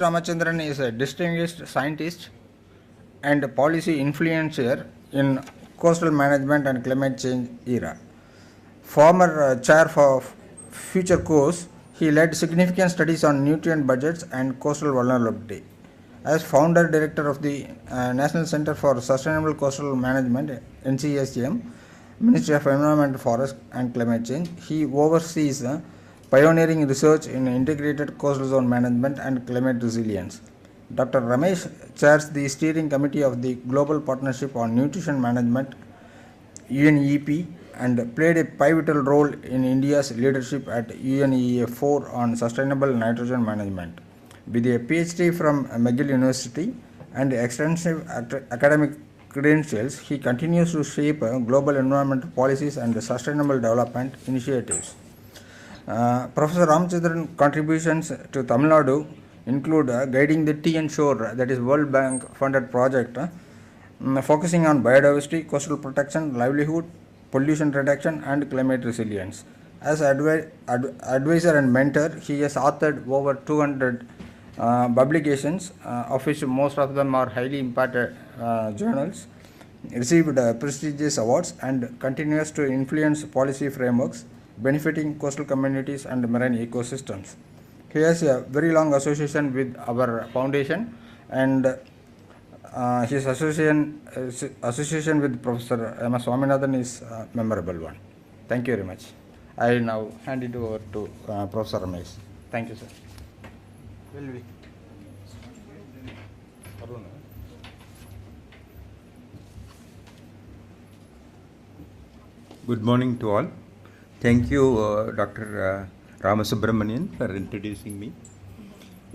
Ramachandran is a distinguished scientist and policy influencer in coastal management and climate change era. Former chair for Future Coast, he led significant studies on nutrient budgets and coastal vulnerability. As founder director of the National Center for Sustainable Coastal Management (NCSM), Ministry of Environment, Forest and Climate Change, he oversees pioneering research in integrated coastal zone management and climate resilience. Dr. Ramesh chairs the steering committee of the Global Partnership on Nutrition Management (UNEP) and played a pivotal role in India's leadership at UNEA 4 on sustainable nitrogen management. With a PhD from McGill University and extensive academic credentials, he continues to shape global environmental policies and sustainable development initiatives. Professor Ramachandran's contributions to Tamil Nadu include guiding the Tea and Shore, that is World Bank funded project, focusing on biodiversity, coastal protection, livelihood, pollution reduction and climate resilience. As advisor and mentor, he has authored over 200 publications, of which most of them are highly impacted journals, received prestigious awards and continues to influence policy frameworks benefiting coastal communities and marine ecosystems. He has a very long association with our foundation, and his association with Professor M S Swaminathan is a memorable one. Thank you very much. I now hand it over to Professor Ramesh. Thank you, sir. Good morning to all. Thank you, Dr. Ramasubramanian, for introducing me.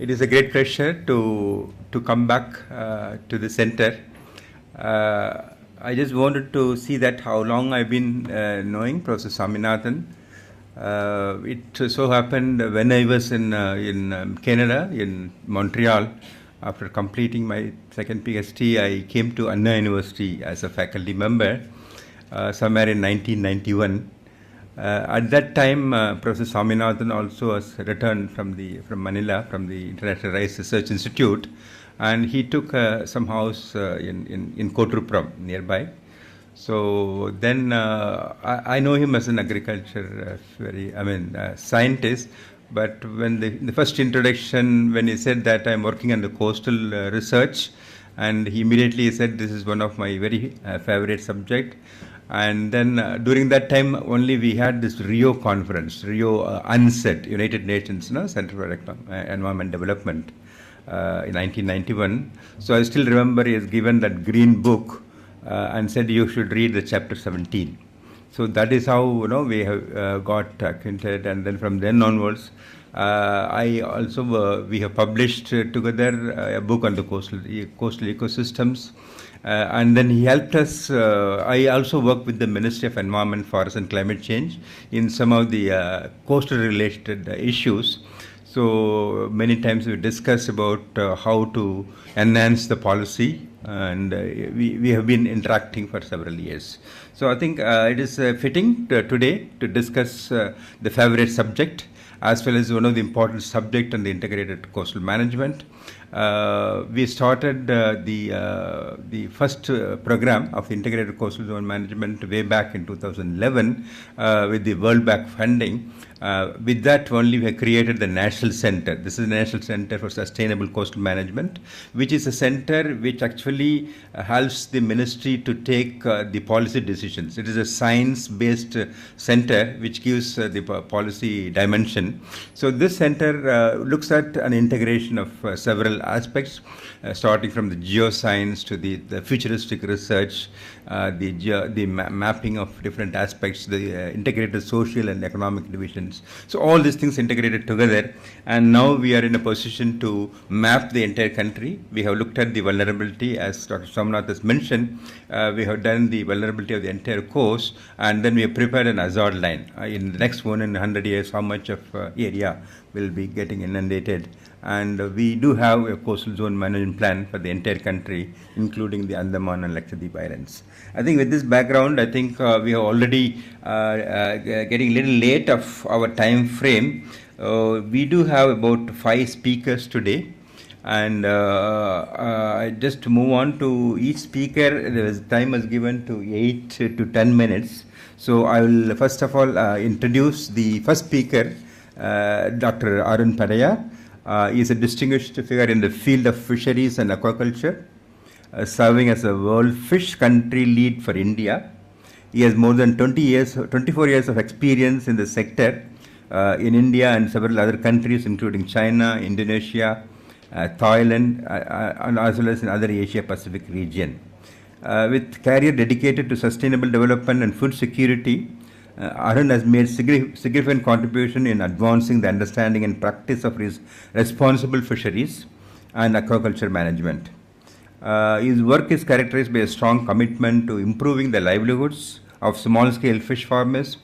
It is a great pleasure to come back to the center. I just wanted to see that how long I've been knowing Professor Swaminathan. It so happened when I was in Canada, in Montreal, after completing my second PhD, I came to Anna University as a faculty member somewhere in 1991. At that time, Professor Swaminathan also has returned from Manila, from the International Rice Research Institute, and he took some house in Kotruppuram nearby. So then I know him as an agriculture scientist. But when the first introduction, when he said that I'm working on the coastal research, and he immediately said this is one of my very favorite subject. And then during that time only we had this Rio conference, Rio UNCED, United Nations Center for Environment Development in 1991. So I still remember he has given that green book and said you should read the chapter 17. So that is how we have got acquainted, and then from then onwards we have published together a book on the coastal ecosystems. And then he helped us. I also work with the Ministry of Environment, Forest and Climate Change in some of the coastal related issues. So many times we discuss about how to enhance the policy, and we have been interacting for several years. So I think it is fitting today to discuss the favorite subject, as well as one of the important subject on the integrated coastal management. We started the first program of integrated coastal zone management way back in 2011 with the World Bank funding. With that only we have created the National Center. This is the National Center for Sustainable Coastal Management, which is a center which actually helps the ministry to take the policy decisions. It is a science-based center which gives the policy dimension. So this center looks at an integration of several aspects, starting from the geoscience to the futuristic research, the mapping of different aspects, the integrated social and economic divisions. So all these things integrated together, and now we are in a position to map the entire country. We have looked at the vulnerability, as Dr. Swaminathan has mentioned. We have done the vulnerability of the entire coast, and then we have prepared an hazard line. In the next 100 years, how much of area will be getting inundated. And we do have a coastal zone management plan for the entire country, including the Andaman and Lakshadweep Islands. I think with this background, I think we are already getting a little late of our time frame. We do have about 5 speakers today. And just to move on to each speaker, time is given to 8 to 10 minutes. So I will first of all introduce the first speaker, Dr. Arun Padaya. He is a distinguished figure in the field of fisheries and aquaculture, serving as a World Fish Country Lead for India. He has more than 24 years of experience in the sector in India and several other countries, including China, Indonesia, Thailand, and as well as in other Asia Pacific region. With career dedicated to sustainable development and food security, Arun has made significant contribution in advancing the understanding and practice of responsible fisheries and aquaculture management. His work is characterized by a strong commitment to improving the livelihoods of small-scale fish farmers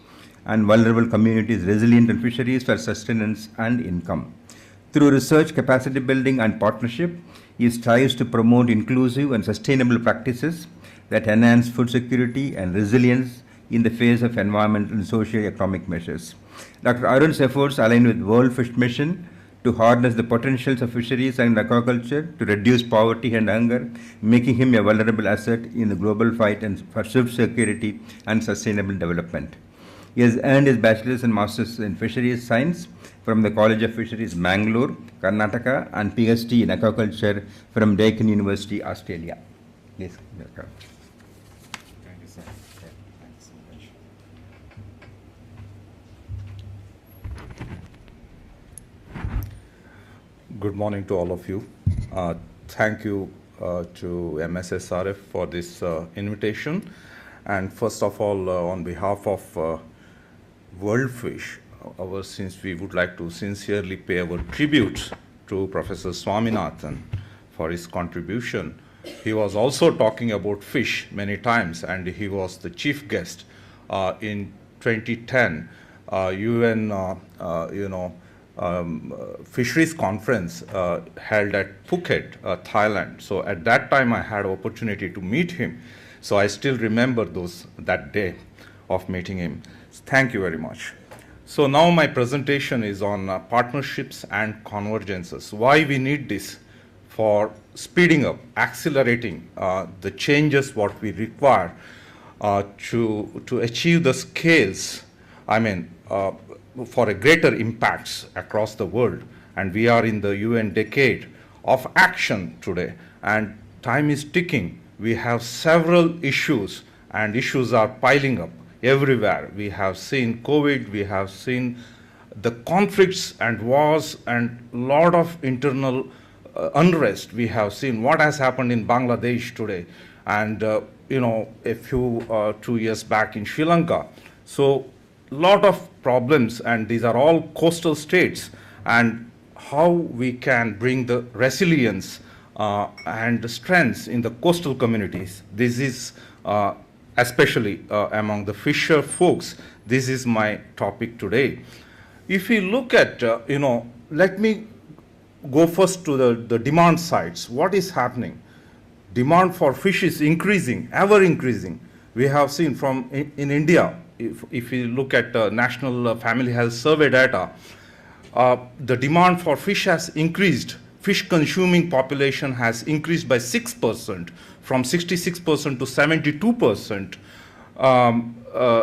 and vulnerable communities resilient in fisheries for sustenance and income. Through research, capacity building, and partnership, he strives to promote inclusive and sustainable practices that enhance food security and resilience in the face of environmental and socio-economic measures. Dr. Arun's efforts align with World Fish Mission to harness the potentials of fisheries and aquaculture to reduce poverty and hunger, making him a vulnerable asset in the global fight for food security and sustainable development. He has earned his bachelor's and master's in fisheries science from the College of Fisheries, Mangalore, Karnataka, and PhD in aquaculture from Deccan University, Australia. Please, welcome. Thank you, sir. Thanks so much. Good morning to all of you. Thank you to MSSRF for this invitation. And first of all, on behalf of World Fish, we would like to sincerely pay our tribute to Professor Swaminathan for his contribution. He was also talking about fish many times, and he was the chief guest in 2010 UN fisheries conference held at Phuket, Thailand. So at that time I had opportunity to meet him. So I still remember that day of meeting him. Thank you very much. So now my presentation is on partnerships and convergences. Why we need this for speeding up, accelerating the changes what we require to achieve the scales, for a greater impacts across the world. And we are in the UN decade of action today, and time is ticking. We have several issues, and issues are piling up everywhere. We have seen COVID, we have seen the conflicts and wars and lot of internal unrest. We have seen what has happened in Bangladesh today, and a few 2 years back in Sri Lanka. So lot of problems, and these are all coastal states, and how we can bring the resilience and the strengths in the coastal communities. This is especially among the fisher folks. This is my topic today. If we look at, let me go first to the demand sides. What is happening? Demand for fish is increasing, ever increasing. We have seen from in India, if we look at National Family Health Survey data, the demand for fish has increased. Fish consuming population has increased by 6%, from 66% to 72%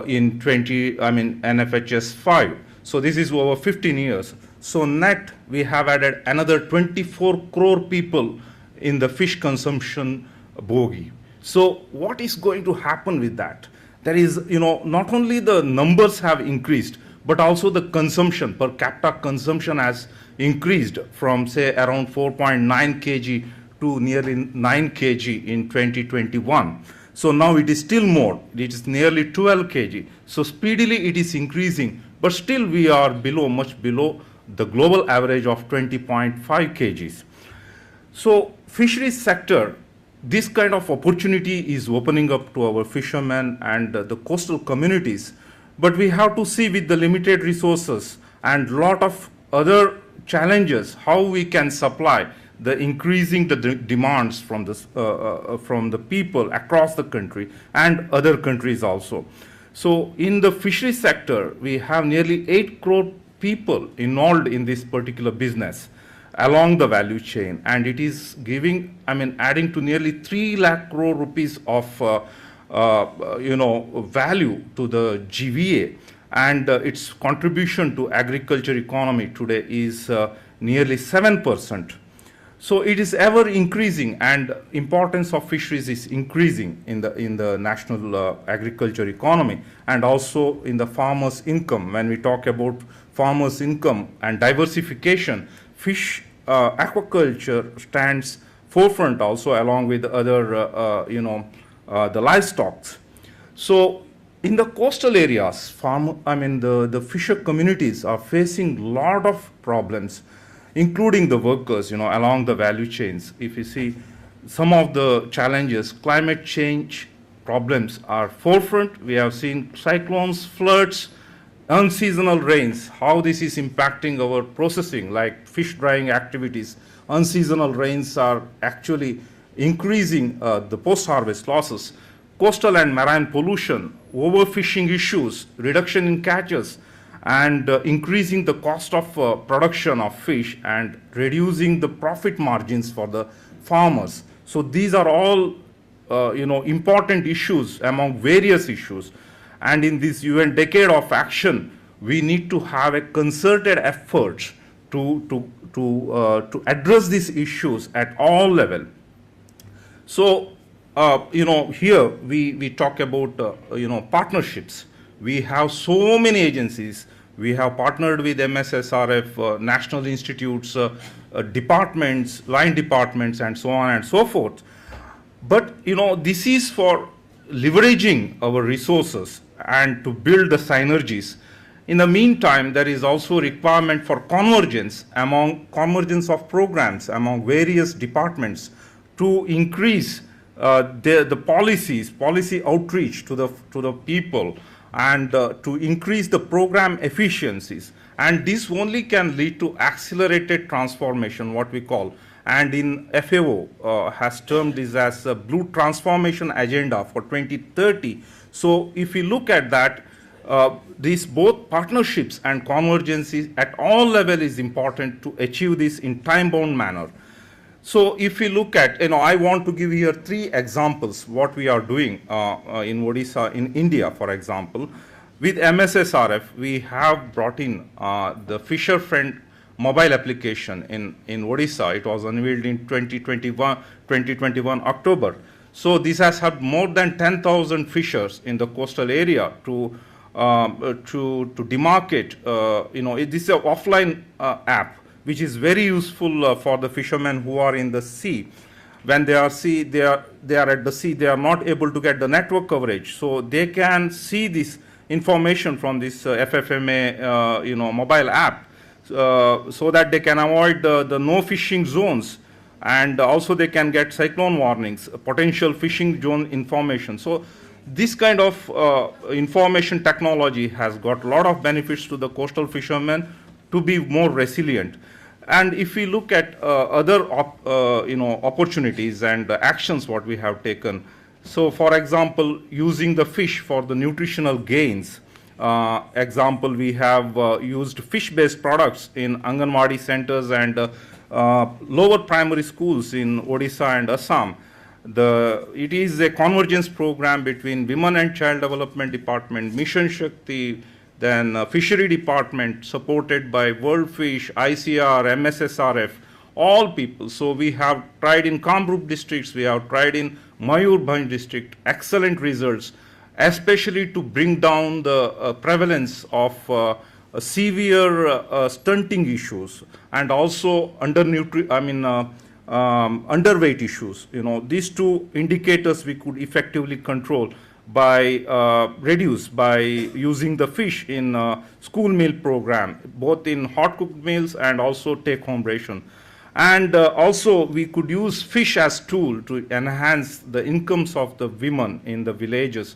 in NFHS 5. So this is over 15 years. So net, we have added another 24 crore people in the fish consumption bogey. So what is going to happen with that? There is, not only the numbers have increased, but also the consumption, per capita consumption has increased from, say, around 4.9 kg to nearly 9 kg in 2021. So now it is still more. It is nearly 12 kg. So speedily it is increasing, but still we are much below the global average of 20.5 kgs. So fisheries sector, this kind of opportunity is opening up to our fishermen and the coastal communities, but we have to see with the limited resources and lot of other challenges how we can supply the increasing the demands from the people across the country and other countries also. So in the fishery sector, we have nearly 8 crore people involved in this particular business. along the value chain, and it is giving, I mean, adding to nearly 3 lakh crore rupees of value to the GVA, and its contribution to agriculture economy today is nearly 7%. So it is ever increasing, and importance of fisheries is increasing in the national agriculture economy, and also in the farmers' income. When we talk about farmers' income and diversification, fish aquaculture stands forefront also, along with other the livestock. So in the coastal areas, the fisher communities are facing a lot of problems, including the workers, along the value chains. If you see some of the challenges, climate change problems are forefront. We have seen cyclones, floods, unseasonal rains, how this is impacting our processing, like fish drying activities. Unseasonal rains are actually increasing the post-harvest losses. Coastal and marine pollution, overfishing issues, reduction in catches, and increasing the cost of production of fish, and reducing the profit margins for the farmers. So these are all important issues among various issues. And in this UN decade of action, we need to have a concerted effort to address these issues at all levels. So here we talk about partnerships. We have so many agencies. We have partnered with MSSRF, national institutes, departments, line departments, and so on and so forth. But this is for leveraging our resources and to build the synergies. In the meantime, there is also requirement for convergence of programs among various departments to increase the policy outreach to the people, and to increase the program efficiencies. And this only can lead to accelerated transformation, what we call, and in FAO has termed this as a Blue Transformation Agenda for 2030. So if we look at that, these both partnerships and convergences at all levels is important to achieve this in time-bound manner. So if we look at, I want to give here 3 examples what we are doing in Odisha, in India, for example. With MSSRF, we have brought in the Fisher Friend mobile application in Odisha. It was unveiled in 2021 October. So this has helped more than 10,000 fishers in the coastal area to demarcate. This is an offline app, which is very useful for the fishermen who are in the sea. When they are at the sea, they are not able to get the network coverage. So they can see this information from this FFMA mobile app, so that they can avoid the no fishing zones, and also they can get cyclone warnings, potential fishing zone information. So this kind of information technology has got a lot of benefits to the coastal fishermen to be more resilient. And if we look at other opportunities and actions what we have taken, so for example, using the fish for the nutritional gains. Example, we have used fish-based products in Anganwadi centers and lower primary schools in Odisha and Assam. It is a convergence program between Women and Child Development Department, Mission Shakti, then Fishery Department, supported by World Fish, ICR, MSSRF, all people. So we have tried in Kamrup districts, we have tried in Mayurbhanj district, excellent results, especially to bring down the prevalence of severe stunting issues, and also underweight issues. These 2 indicators we could effectively control by using the fish in school meal program, both in hot cooked meals and also take home ration. And also we could use fish as tool to enhance the incomes of the women in the villages,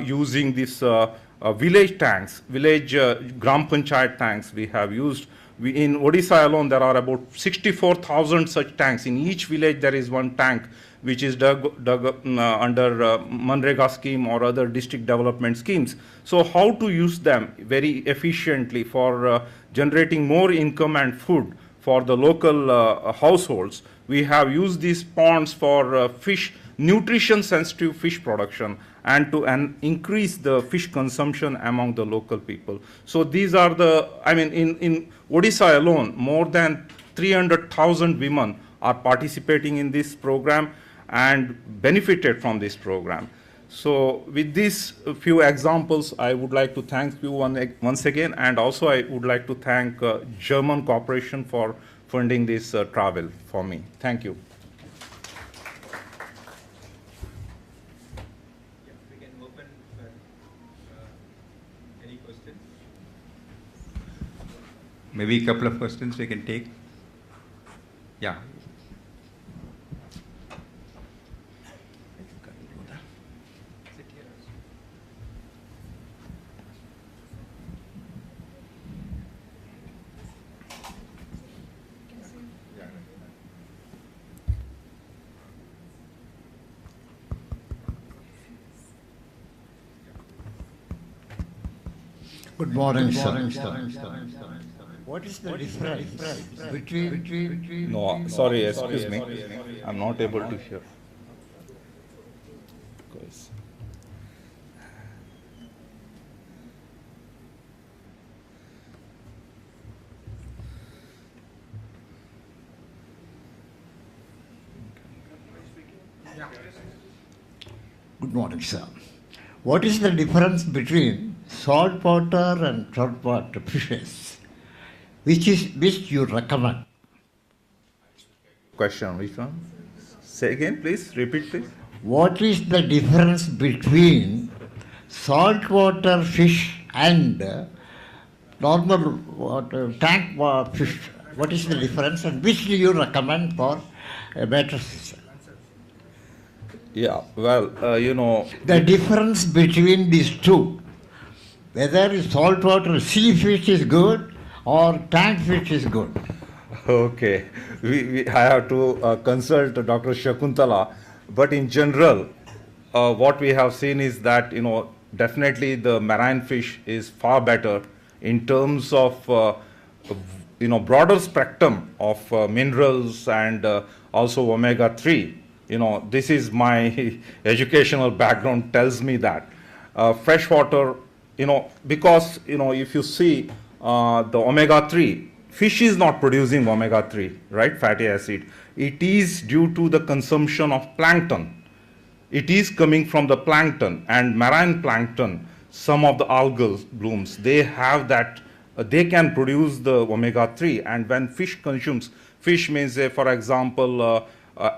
using this village tanks, village Gram Panchayat tanks we have used. In Odisha alone, there are about 64,000 such tanks. In each village, there is one tank which is dug under Manrega scheme or other district development schemes. So how to use them very efficiently for generating more income and food for the local households, we have used these ponds for fish, nutrition sensitive fish production, and to increase the fish consumption among the local people. So these are the, I mean, in Odisha alone, more than 300,000 women are participating in this program and benefited from this program. So with these few examples, I would like to thank you once again, and also I would like to thank German Corporation for funding this travel for me. Thank you. We can open for any questions. Maybe a couple of questions we can take. Yeah. Good morning, sir. What is the difference between No, sorry, excuse me. I'm not able to hear. Because Good morning, sir. What is the difference between saltwater and saltwater fishes? Which you recommend? question, which one? Say again, please. Repeat, please. What is the difference between saltwater fish and normal tank fish? What is the difference, and which do you recommend for a better system? Yeah, well, you know, The difference between these two, whether saltwater sea fish is good or tank fish is good. okay, I have to consult Dr. Shakuntala, but in general, what we have seen is that, you know, definitely the marine fish is far better in terms of, you know, broader spectrum of minerals and also omega-3. You know, this is my educational background tells me that. Freshwater, you know, because, you know, if you see the omega-3, fish is not producing omega-3, right, fatty acid. It is due to the consumption of plankton. It is coming from the plankton, and marine plankton, some of the algal blooms, they have that, they can produce the omega-3, and when fish consumes, fish means, for example,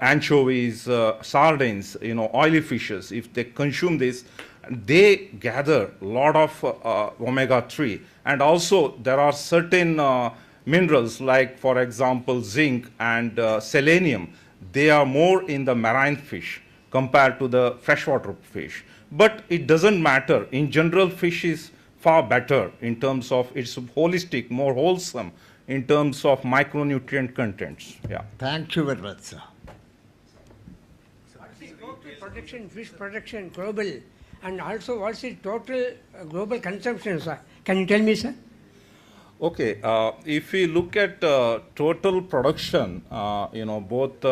anchovies, sardines, you know, oily fishes, if they consume this, they gather a lot of omega-3. And also there are certain minerals like, for example, zinc and selenium. They are more in the marine fish compared to the freshwater fish. But it doesn't matter. In general, fish is far better in terms of its holistic, more wholesome in terms of micronutrient contents. Yeah. Thank you very much, sir. Total production, fish production, global, and also what's the total global consumption, sir? Can you tell me, sir? Okay, if we look at total production, you know, both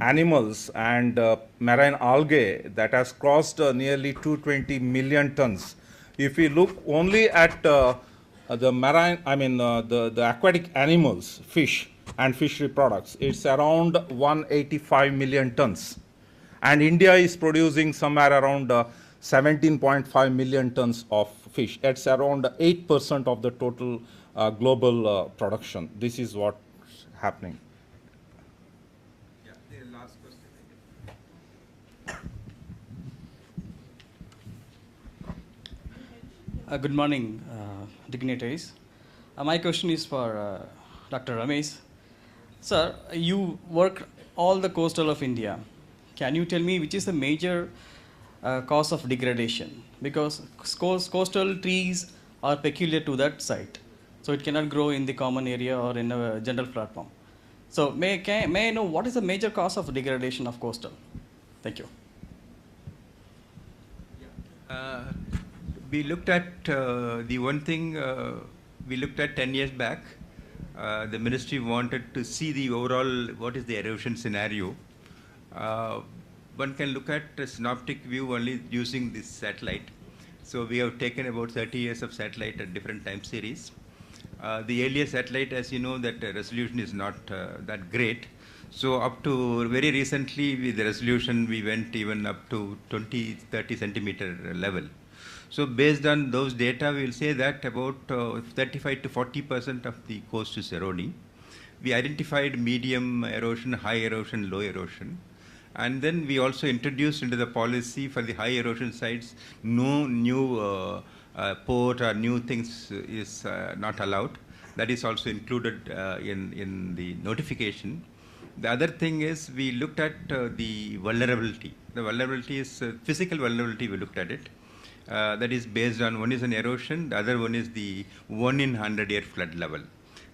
animals and marine algae, that has crossed nearly 220 million tons. If we look only at the marine, I mean the aquatic animals, fish and fishery products, it's around 185 million tons. And India is producing somewhere around 17.5 million tons of fish. It's around 8% of the total global production. This is what's happening. Yeah, the last question. Good morning, dignitaries. My question is for Dr. Ramesh. Sir, you work all the coastal of India. Can you tell me which is the major cause of degradation? Because coastal trees are peculiar to that site, so it cannot grow in the common area or in a general platform. So may I know what is the major cause of degradation of coastal? Thank you. We looked at the one thing we looked at 10 years back. the ministry wanted to see the overall what is the erosion scenario. Uh, One can look at a synoptic view only using this satellite. So we have taken about 30 years of satellite at different time series. The earlier satellite, as you know, that resolution is not that great. So up to very recently, with the resolution, we went even up to 20, 30 centimeter level. So based on those data, we will say that about 35 to 40% of the coast is eroding. We identified medium erosion, high erosion, low erosion. And then we also introduced into the policy for the high erosion sites, no new port or new things is not allowed. That is also included in the notification. The other thing is we looked at the vulnerability. The vulnerability is physical vulnerability, we looked at it. That is based on, one is an erosion, the other one is the 1 in 100 year flood level.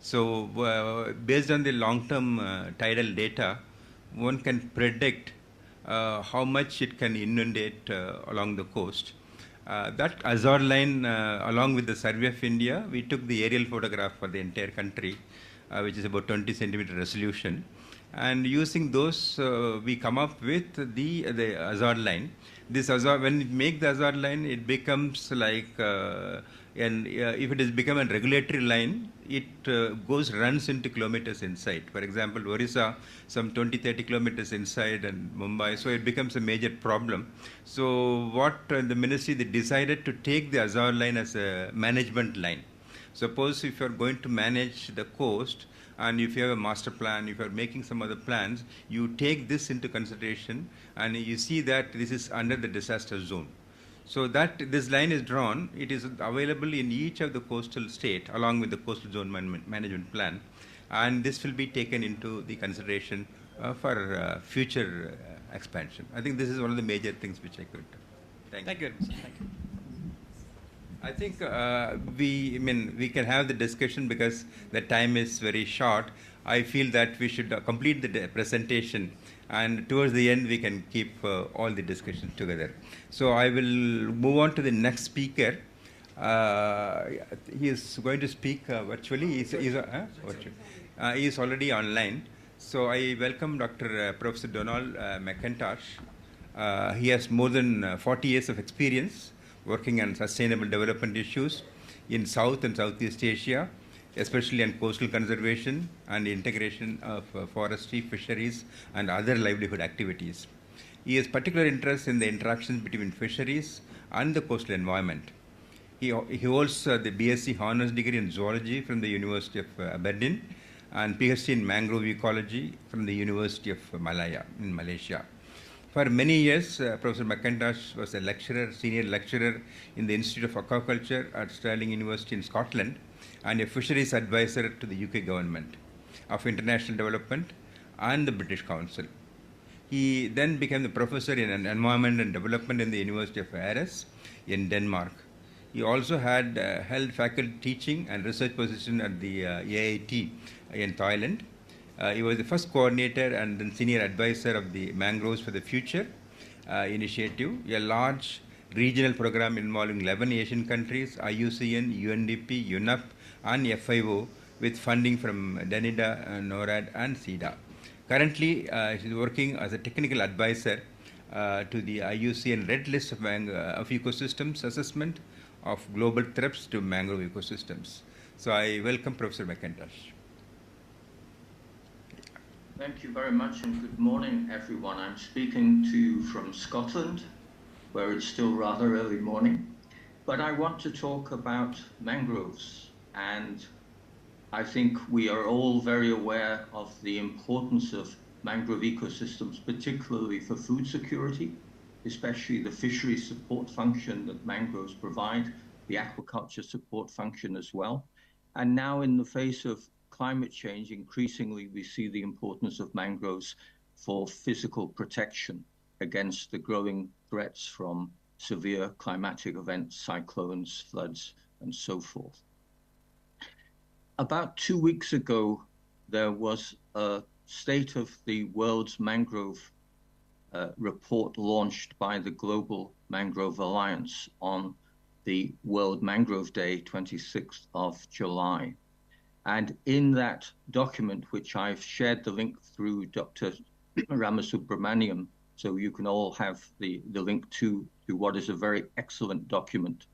So based on the long-term tidal data, one can predict how much it can inundate along the coast. That Azure line, along with the Survey of India, we took the aerial photograph for the entire country, which is about 20 centimeter resolution. And using those, we come up with the Azure line. This Azure, when we make the Azure line, it becomes like, if it has become a regulatory line, it runs into kilometers inside. For example, Orissa, some 20-30 kilometers inside, and Mumbai, so it becomes a major problem. So what the ministry, they decided to take the Azure line as a management line. Suppose if you are going to manage the coast, and if you have a master plan, if you are making some other plans, you take this into consideration, and you see that this is under the disaster zone. So that this line is drawn, it is available in each of the coastal state along with the coastal zone management plan, and this will be taken into the consideration for future expansion. I think this is one of the major things which I could. Thank you. Thank you very much, sir. Thank you. I think we can have the discussion because the time is very short. I feel that we should complete the presentation, and towards the end we can keep all the discussions together. So I will move on to the next speaker. He is going to speak virtually. He is already online. So I welcome Dr. Professor Donald McIntosh. He has more than 40 years of experience working on sustainable development issues in South and Southeast Asia, especially on coastal conservation and integration of forestry, fisheries, and other livelihood activities. He has particular interest in the interactions between fisheries and the coastal environment. He holds the BSc Honours degree in Zoology from the University of Aberdeen and PhD in Mangrove Ecology from the University of Malaya in Malaysia. For many years, Professor McIntosh was a lecturer, senior lecturer in the Institute of Aquaculture at Stirling University in Scotland, and a fisheries advisor to the UK government of international development and the British Council. He then became the professor in environment and development in the University of Aarhus in Denmark. He also had held faculty teaching and research position at the AIT in Thailand. He was the first coordinator and then senior advisor of the Mangroves for the Future initiative, a large regional program involving 11 Asian countries, IUCN, UNDP, UNEP, and FIO, with funding from DANIDA, NORAD, and SIDA. Currently, he is working as a technical advisor to the IUCN Red List of ecosystems assessment of global threats to mangrove ecosystems. So I welcome Professor McIntosh. Thank you very much, and good morning, everyone. I'm speaking to you from Scotland, where it's still rather early morning, but I want to talk about mangroves. And I think we are all very aware of the importance of mangrove ecosystems, particularly for food security, especially the fishery support function that mangroves provide, the aquaculture support function as well. And now, in the face of climate change, increasingly we see the importance of mangroves for physical protection against the growing threats from severe climatic events, cyclones, floods, and so forth. About 2 weeks ago, there was a State of the World's Mangrove report launched by the Global Mangrove Alliance on the World Mangrove Day, 26th of July. And in that document, which I've shared the link through Dr. Ramasubramaniam, so you can all have the link to what is a very excellent document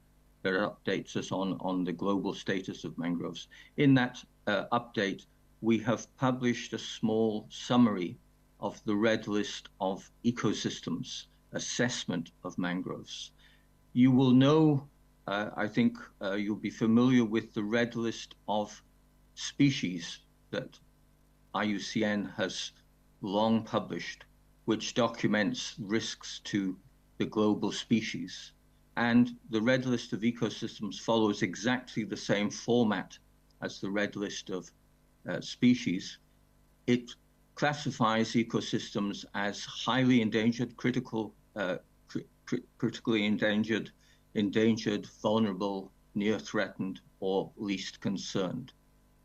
that updates us on the global status of mangroves. In that update, we have published a small summary of the red list of ecosystems assessment of mangroves. You will know, I think you'll be familiar with the red list of species that IUCN has long published, which documents risks to the global species. And the red list of ecosystems follows exactly the same format as the red list of species. It classifies ecosystems as highly endangered, critically endangered, vulnerable, near threatened, or least concerned.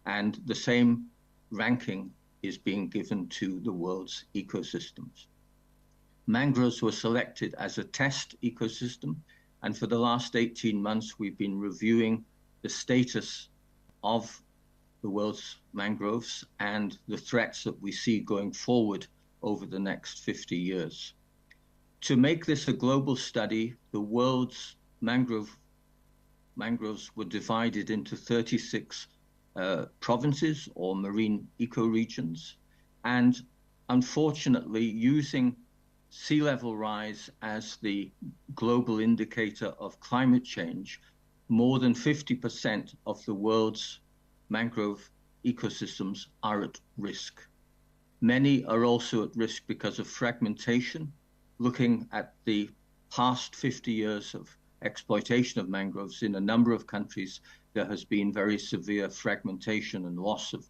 And the same ranking is being given to the world's ecosystems. Mangroves were selected as a test ecosystem, and for the last 18 months, we've been reviewing the status of the world's mangroves and the threats that we see going forward over the next 50 years. To make this a global study, the world's mangroves were divided into 36 provinces or marine ecoregions, and unfortunately, using sea level rise as the global indicator of climate change, more than 50% of the world's mangrove ecosystems are at risk. Many are also at risk because of fragmentation. Looking at the past 50 years of exploitation of mangroves in a number of countries, there has been very severe fragmentation and loss of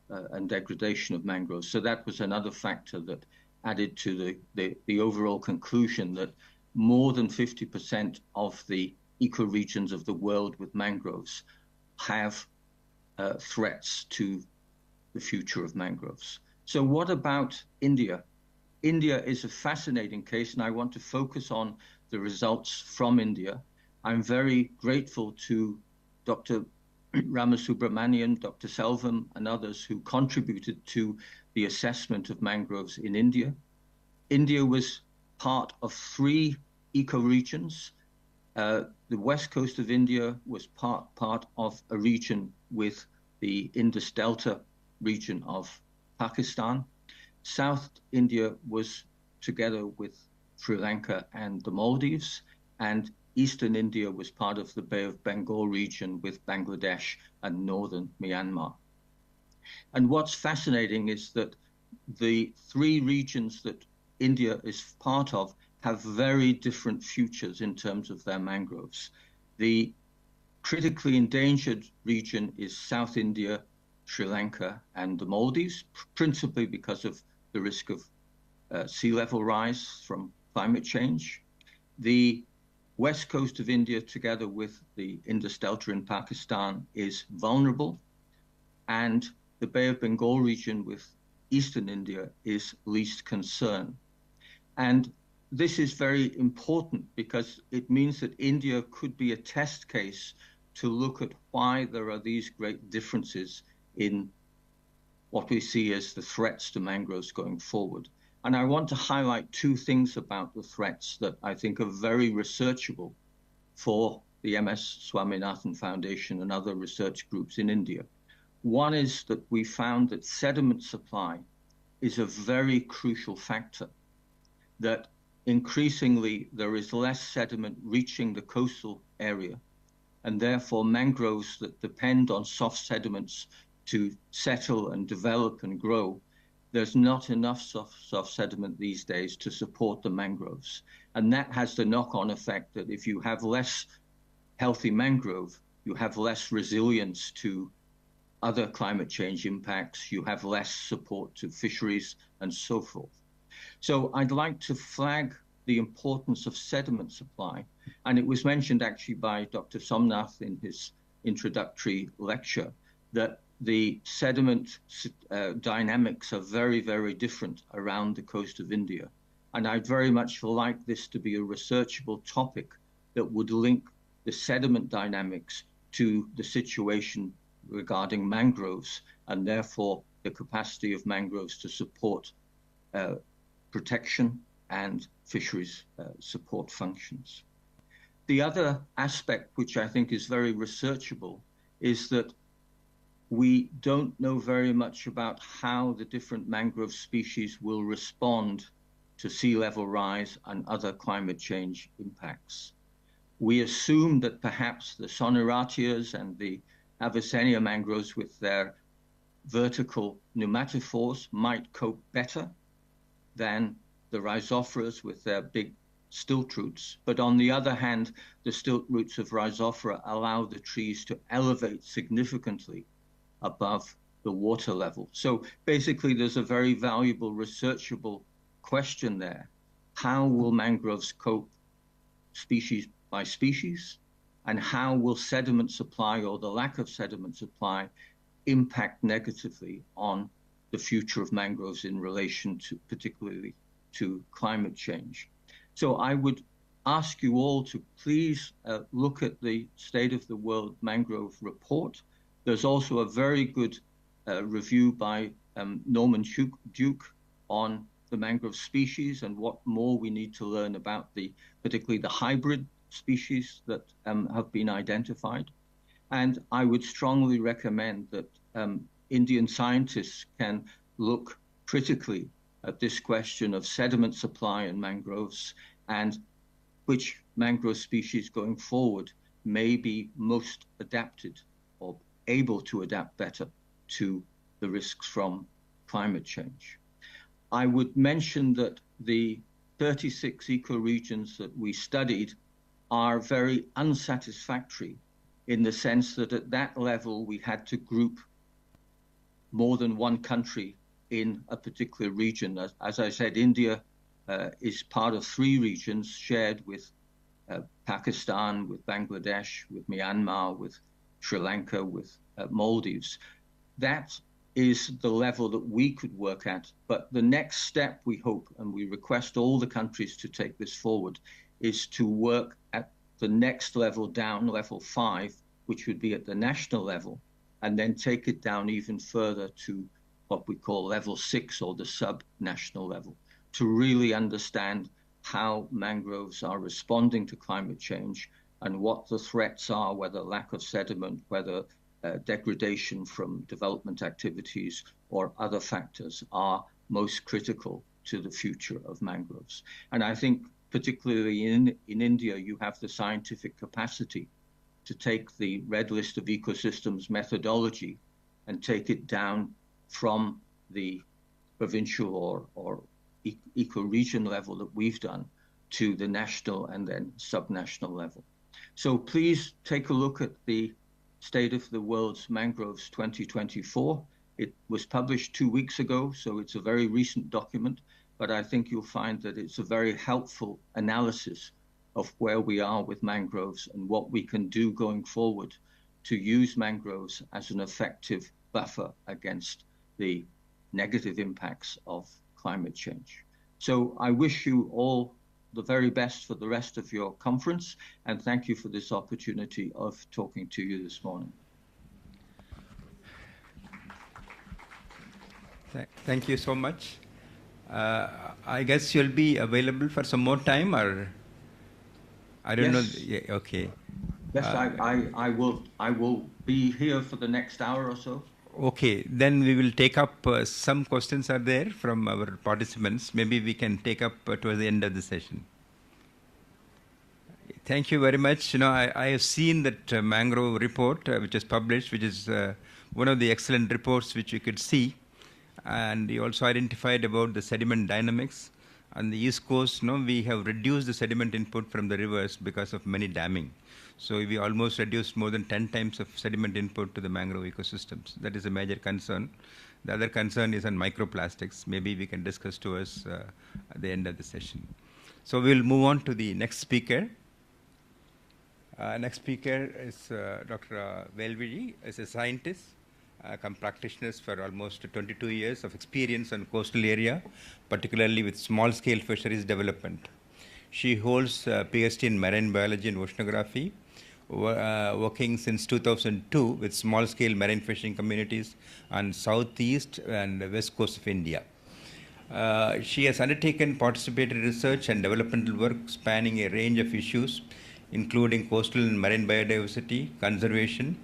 and degradation of mangroves. So that was another factor that added to the overall conclusion that more than 50% of the ecoregions of the world with mangroves have threats to the future of mangroves. So what about India? India is a fascinating case, and I want to focus on the results from India. I'm very grateful to Dr. Ramasubramanian, Dr. Selvam, and others who contributed to the assessment of mangroves in India. India was part of 3 ecoregions. The west coast of India was part of a region with the Indus Delta region of Pakistan. South India was together with Sri Lanka and the Maldives, and Eastern India was part of the Bay of Bengal region with Bangladesh and northern Myanmar. And what's fascinating is that the 3 regions that India is part of have very different futures in terms of their mangroves. The critically endangered region is South India, Sri Lanka, and the Maldives, principally because of the risk of sea level rise from climate change. The west coast of India, together with the Indus Delta in Pakistan, is vulnerable, and the Bay of Bengal region with eastern India is least concern. And this is very important because it means that India could be a test case to look at why there are these great differences in what we see as the threats to mangroves going forward. And I want to highlight 2 things about the threats that I think are very researchable for the MS Swaminathan Foundation and other research groups in India. One is that we found that sediment supply is a very crucial factor, that increasingly there is less sediment reaching the coastal area, and therefore mangroves that depend on soft sediments to settle and develop and grow, there's not enough soft sediment these days to support the mangroves. And that has the knock-on effect that if you have less healthy mangrove, you have less resilience to other climate change impacts, you have less support to fisheries and so forth. So I'd like to flag the importance of sediment supply. And it was mentioned actually by Dr. Somnath in his introductory lecture that the sediment dynamics are very, very different around the coast of India. And I'd very much like this to be a researchable topic that would link the sediment dynamics to the situation regarding mangroves and therefore the capacity of mangroves to support protection and fisheries support functions. The other aspect, which I think is very researchable, is that we don't know very much about how the different mangrove species will respond to sea level rise and other climate change impacts. We assume that perhaps the Sonoratias and the Avicennia mangroves with their vertical pneumatophores might cope better than the Rhizophoras with their big stilt roots. But on the other hand, the stilt roots of Rhizophora allow the trees to elevate significantly above the water level. So basically, there's a very valuable researchable question there. How will mangroves cope species by species? And how will sediment supply or the lack of sediment supply impact negatively on the future of mangroves in relation to particularly to climate change? So I would ask you all to please look at the State of the World Mangrove Report. There's also a very good review by Norman Duke on the mangrove species and what more we need to learn about particularly the hybrid species that have been identified. And I would strongly recommend that Indian scientists can look critically at this question of sediment supply in mangroves and which mangrove species going forward may be most adapted or able to adapt better to the risks from climate change. I would mention that the 36 ecoregions that we studied are very unsatisfactory in the sense that at that level we had to group more than one country in a particular region. As I said, India is part of 3 regions shared with Pakistan, with Bangladesh, with Myanmar, with Sri Lanka, with Maldives. That is the level that we could work at. But the next step, we hope, and we request all the countries to take this forward, is to work at the next level down, level 5, which would be at the national level, and then take it down even further to what we call level 6 or the sub-national level, to really understand how mangroves are responding to climate change and what the threats are, whether lack of sediment, whether degradation from development activities or other factors are most critical to the future of mangroves. And I think particularly in India, you have the scientific capacity to take the Red List of Ecosystems methodology and take it down from the provincial or eco-region level that we've done to the national and then subnational level. So please take a look at the State of the World's Mangroves 2024. It was published 2 weeks ago, so it's a very recent document, but I think you'll find that it's a very helpful analysis of where we are with mangroves and what we can do going forward to use mangroves as an effective buffer against the negative impacts of climate change. So I wish you all the very best for the rest of your conference, and thank you for this opportunity of talking to you this morning. Thank you so much. I guess you'll be available for some more time, or I don't know. Yeah, okay. Yes, I will be here for the next hour or so. Okay, then we will take up some questions are there from our participants. Maybe we can take up towards the end of the session. Thank you very much. You know, I have seen that mangrove report which is published, which is one of the excellent reports which you could see. And you also identified about the sediment dynamics. On the East Coast, we have reduced the sediment input from the rivers because of many damming. So we almost reduced more than 10 times of sediment input to the mangrove ecosystems. That is a major concern. The other concern is on microplastics. Maybe we can discuss to us at the end of the session. So we'll move on to the next speaker. Next speaker is Dr. Velviji, is a scientist, practitioners for almost 22 years of experience on coastal area, particularly with small-scale fisheries development. She holds a PhD in marine biology and oceanography, working since 2002 with small-scale marine fishing communities on southeast and west coast of India. She has undertaken participatory research and developmental work spanning a range of issues, including coastal and marine biodiversity, conservation,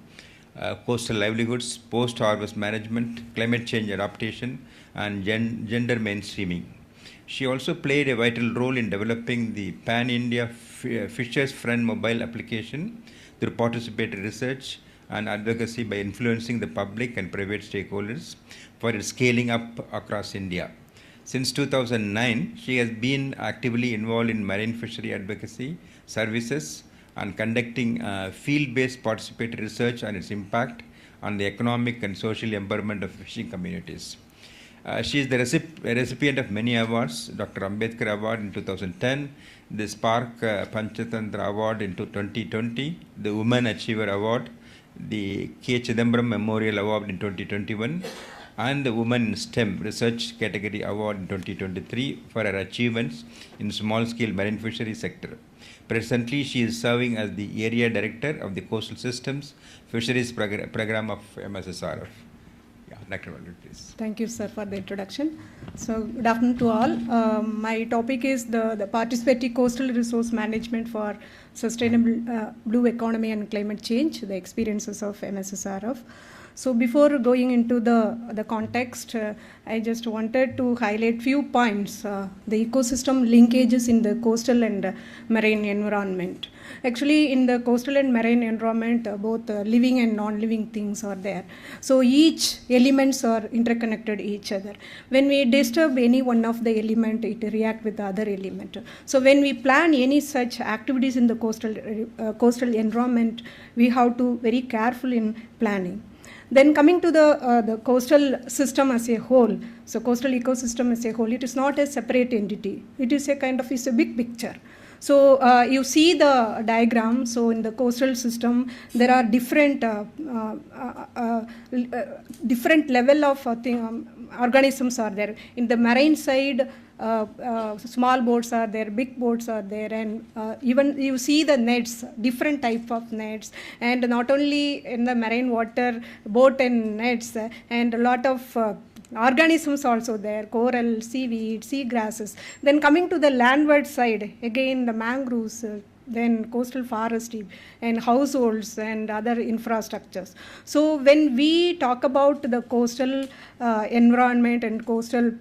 coastal livelihoods, post-harvest management, climate change adaptation, and gender mainstreaming. She also played a vital role in developing the Pan-India Fishers Friend mobile application through participatory research and advocacy by influencing the public and private stakeholders for its scaling up across India. Since 2009, she has been actively involved in marine fishery advocacy services and conducting field-based participatory research on its impact on the economic and social empowerment of fishing communities. She is the recipient of many awards: Dr. Ambedkar Award in 2010, the Spark Panchatantra Award in 2020, the Women Achiever Award, the K. Chidambaram Memorial Award in 2021, and the Women in STEM Research Category Award in 2023 for her achievements in small-scale marine fishery sector. Presently, she is serving as the Area Director of the Coastal Systems Fisheries Program of MSSRF. Yeah, Dr. Valud, please. Thank you, sir, for the introduction. So, good afternoon to all. My topic is the participatory coastal resource management for sustainable blue economy and climate change, the experiences of MSSRF. So before going into the context, I just wanted to highlight few points, the ecosystem linkages in the coastal and marine environment. Actually, in the coastal and marine environment, both living and non-living things are there. So each elements are interconnected each other. When we disturb any one of the element, it react with the other element. So when we plan any such activities in the coastal environment, we have to very careful in planning. Then coming to the coastal system as a whole, so coastal ecosystem as a whole, it is not a separate entity. It is a kind of, it's a big picture. So you see the diagram. So in the coastal system, there are different different level of organisms are there. In the marine side, small boats are there, big boats are there, and even you see the nets, different type of nets, and not only in the marine water, boat and nets, and a lot of organisms also there, coral, seaweed, sea grasses. Then coming to the landward side, again the mangroves, then coastal forestry and households and other infrastructures. So when we talk about the coastal environment and coastal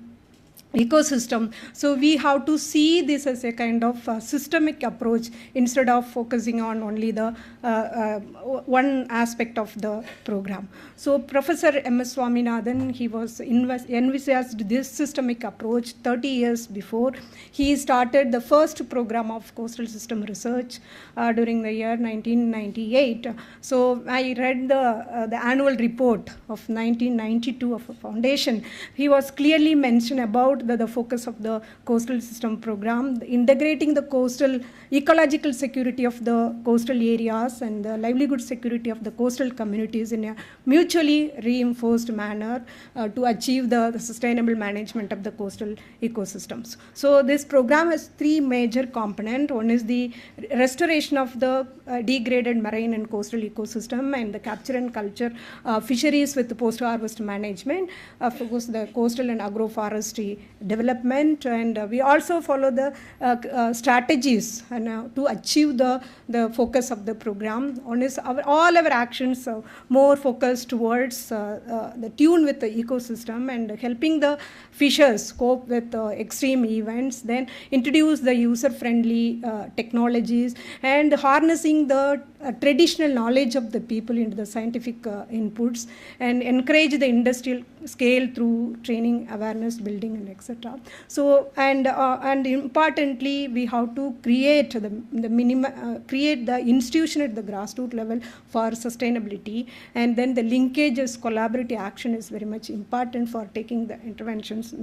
ecosystem, so we have to see this as a kind of systemic approach instead of focusing on only the one aspect of the program. So Professor M S Swaminathan, he was envisaged this systemic approach 30 years before. He started the first program of coastal system research during the year 1998. So I read the annual report of 1992 of a foundation. He was clearly mentioned about the focus of the coastal system program, integrating the coastal ecological security of the coastal areas and the livelihood security of the coastal communities in a mutually reinforced manner to achieve the sustainable management of the coastal ecosystems. So this program has three major components. One is the restoration of the degraded marine and coastal ecosystem and the capture and culture fisheries with post-harvest management, of course the coastal and agroforestry development, and we also follow the strategies to achieve the focus of the program. One is all our actions more focused towards the tune with the ecosystem and helping the fishers cope with extreme events, then introduce the user-friendly technologies and harnessing the traditional knowledge of the people into the scientific inputs and encourage the industrial scale through training, awareness building, and etc. So and importantly, we have to create create the institution at the grassroots level for sustainability, and then the linkages, collaborative action is very much important for taking the interventions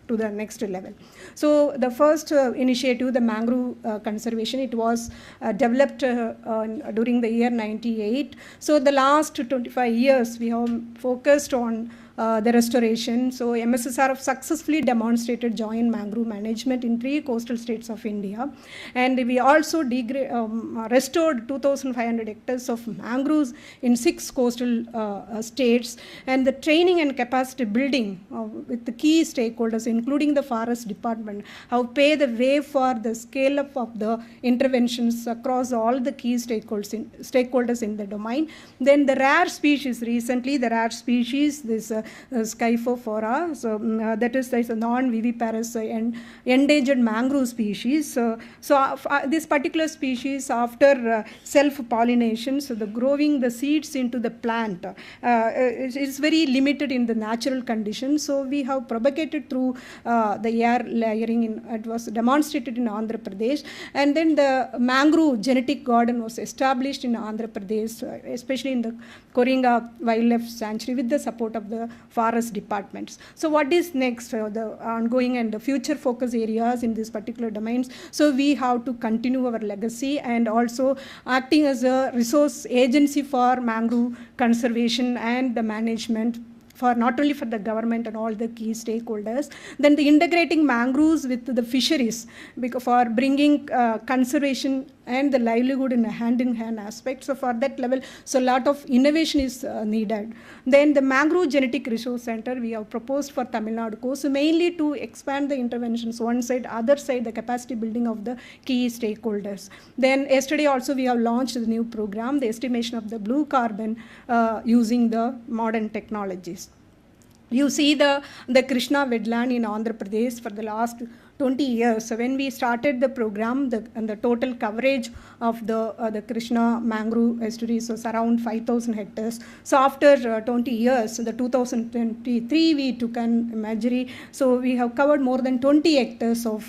to the next level. So the first initiative, the mangrove conservation, it was developed during the year 98. So the last 25 years we have focused on the restoration. So MSSRF successfully demonstrated joint mangrove management in 3 coastal states of India, and we also restored 2,500 hectares of mangroves in 6 coastal states, and the training and capacity building with the key stakeholders, including the forest department, have paved the way for the scale up of the interventions across all the key stakeholders in the domain. Then the rare species, recently the rare species, this Skyphophora, so that is a non-viviparous and endangered mangrove species. This particular species, after self-pollination, so the growing the seeds into the plant is very limited in the natural conditions. So we have propagated through the air layering. It was demonstrated in Andhra Pradesh, and then the mangrove genetic garden was established in Andhra Pradesh, especially in the Koringa Wildlife Sanctuary with the support of the forest departments. So what is next, the ongoing and the future focus areas in these particular domains? So we have to continue our legacy and also acting as a resource agency for mangrove conservation and the management, for not only for the government and all the key stakeholders. Then the integrating mangroves with the fisheries, because for bringing conservation and the livelihood in a hand-in-hand aspect. So for that level, so a lot of innovation is needed. Then the Mangrove Genetic Resource Center we have proposed for Tamil Nadu coast, so mainly to expand the interventions one side, other side the capacity building of the key stakeholders. Then yesterday also we have launched the new program, the estimation of the blue carbon using the modern technologies. You see the Krishna wetland in Andhra Pradesh for the last 20 years. So when we started the program, the total coverage of the Krishna mangrove estuaries was around 5,000 hectares. So after 20 years, the 2023 we took an imagery. So we have covered more than 20 hectares of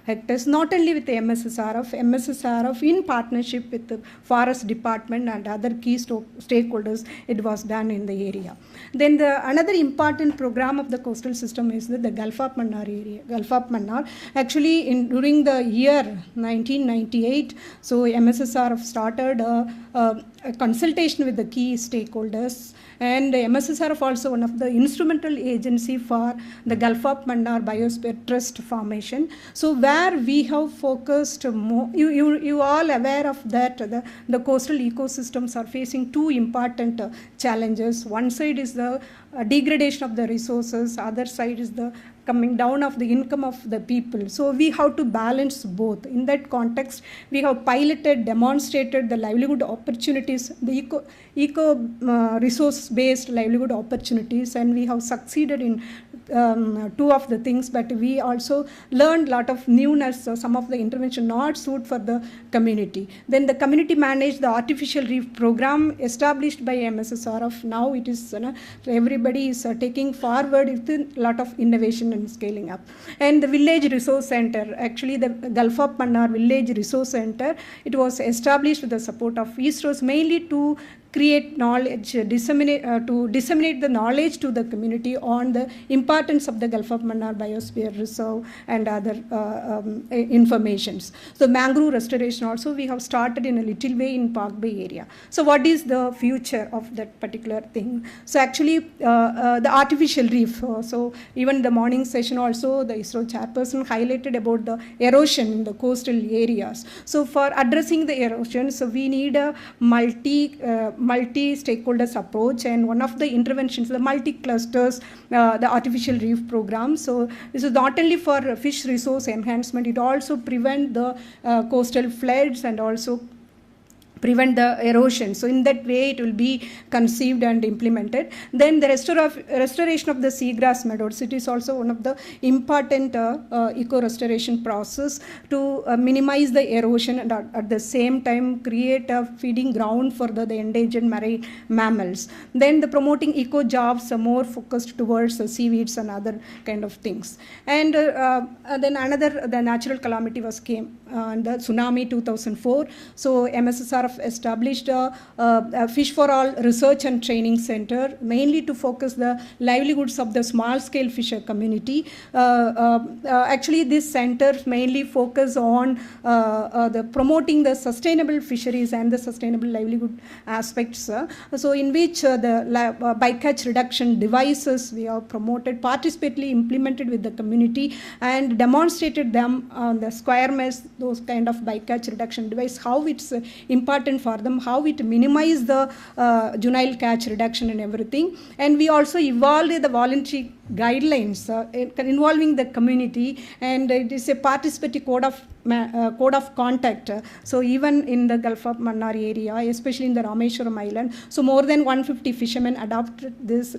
hectares, not only with the MSSRF in partnership with the forest department and other key stakeholders, it was done in the area. Then another important program of the coastal system is the Gulf of Mannar area. Gulf of Mannar, actually during the year 1998, so MSSRF started a consultation with the key stakeholders, and MSSRF also one of the instrumental agency for the Gulf of Mannar Biosphere Trust formation. So where we have focused more, you all aware of that, the coastal ecosystems are facing 2 important challenges. One side is the degradation of the resources, other side is the coming down of the income of the people. So we have to balance both. In that context, we have piloted, demonstrated the livelihood opportunities, the eco resource based livelihood opportunities, and we have succeeded in 2 of the things, but we also learned a lot of newness, so some of the intervention not suit for the community. Then the community managed the artificial reef program established by MSSRF. Now it is everybody is taking forward with a lot of innovation and scaling up. And the village resource center, actually the Gulf of Mannar village resource center, it was established with the support of ISROs, mainly to create knowledge, disseminate the knowledge to the community on the importance of the Gulf of Mannar Biosphere Reserve and other informations. So mangrove restoration also we have started in a little way in Park Bay area. So what is the future of that particular thing? So actually the artificial reef, so even the morning session also the ISRO chairperson highlighted about the erosion in the coastal areas. So for addressing the erosion, so we need a multi-stakeholders approach, and one of the interventions, the multi-clusters, the artificial reef program. So this is not only for fish resource enhancement, it also prevent the coastal floods and also prevent the erosion. So in that way it will be conceived and implemented. Then the restoration of the seagrass meadows, it is also one of the important eco-restoration process to minimize the erosion and at the same time create a feeding ground for the endangered marine mammals. Then the promoting eco-jobs are more focused towards seaweeds and other kind of things. And then the natural calamity came, the tsunami 2004. So MSSRF MSSRF established a Fish for All Research and Training Center, mainly to focus the livelihoods of the small-scale fisher community. Actually, this center mainly focus on the promoting the sustainable fisheries and the sustainable livelihood aspects. So, in which the bycatch reduction devices we have promoted, participatively implemented with the community, and demonstrated them on the square mesh, those kind of bycatch reduction device, how it's important for them, how it minimize the juvenile catch reduction and everything. And we also evolved the voluntary guidelines involving the community, and it is a participative code of conduct. So even in the Gulf of Mannar area, especially in the Rameshwaram Island, so more than 150 fishermen adopted this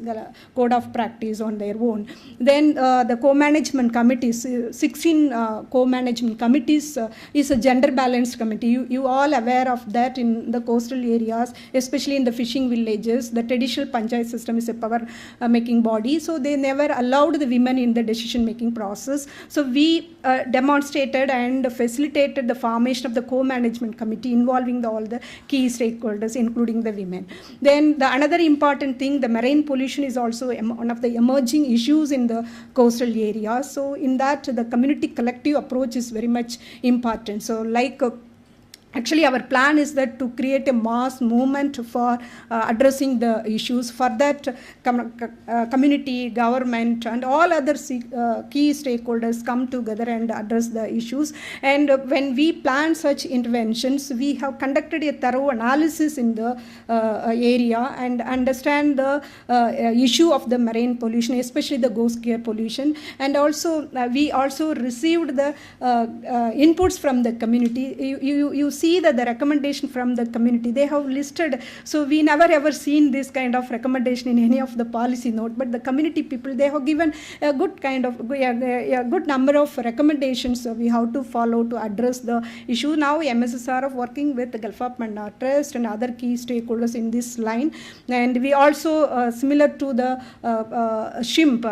code of practice on their own. Then the co-management committees, 16 co-management committees is a gender balanced committee. You all aware of that in the coastal areas, especially in the fishing villages. The traditional panchayat system is a power making body, so they never allowed the women in the decision making process. So we demonstrated and facilitated the formation of the co-management committee involving all the key stakeholders, including the women. Then the another important thing, the marine pollution is also one of the emerging issues in the coastal areas. So in that, the community collective approach is very much important. So like actually, our plan is that to create a mass movement for addressing the issues. For that, community, government, and all other key stakeholders come together and address the issues. And when we plan such interventions, we have conducted a thorough analysis in the area and understand the issue of the marine pollution, especially the ghost gear pollution. And also, we also received the inputs from the community. You see that the recommendation from the community, they have listed, so we never ever seen this kind of recommendation in any of the policy note, but the community people, they have given a good kind of a good number of recommendations we have to follow to address the issue. Now MSSRF working with the Gulf of Mannar Trust and other key stakeholders in this line, and we also similar to the shrimp,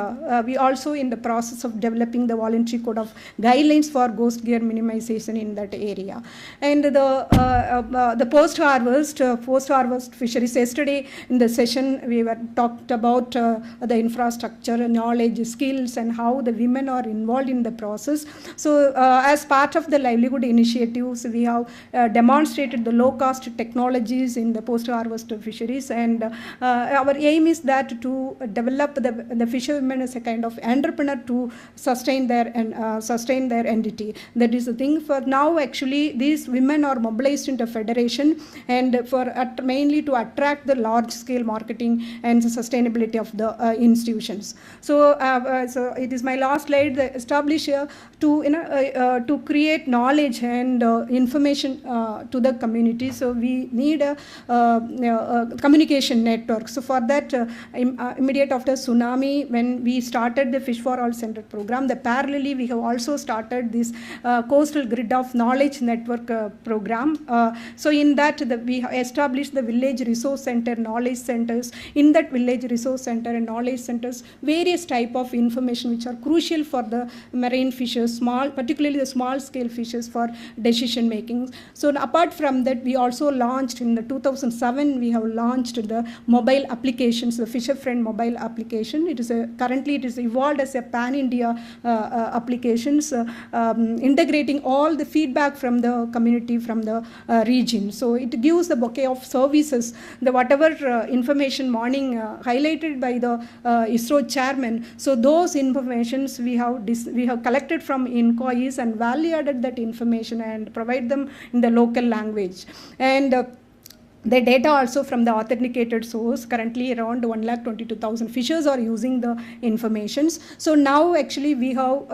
we also in the process of developing the voluntary code of guidelines for ghost gear minimization in that area. And the post-harvest fisheries. Yesterday in the session we were talked about the infrastructure, knowledge, skills, and how the women are involved in the process. So as part of the livelihood initiatives, we have demonstrated the low-cost technologies in the post-harvest fisheries, and our aim is that to develop the fishermen as a kind of entrepreneur to sustain their entity. That is the thing. For now, actually, these women are mobilized into federation, and for mainly to attract the large scale marketing and the sustainability of the institutions. So it is my last slide, establish to create knowledge and information to the community. So we need a communication network. So for that, immediate after tsunami, when we started the Fish for All Center program, parallelly we have also started this coastal grid of knowledge network program. So in that, we established the village resource center, knowledge centers. In that village resource center and knowledge centers, various type of information which are crucial for the marine fishes, particularly the small scale fishes for decision making. So apart from that, we also launched in the 2007, we have launched the mobile applications, the Fisher Friend mobile application. Currently it is evolved as a pan-India applications, integrating all the feedback from the community, from the region. So it gives the bouquet of services, the whatever information morning highlighted by the ISRO chairman. So those informations we have collected from inquiries and value added that information and provide them in the local language. And the data also from the authenticated source, currently around 122,000 fishers are using the informations. So now actually we have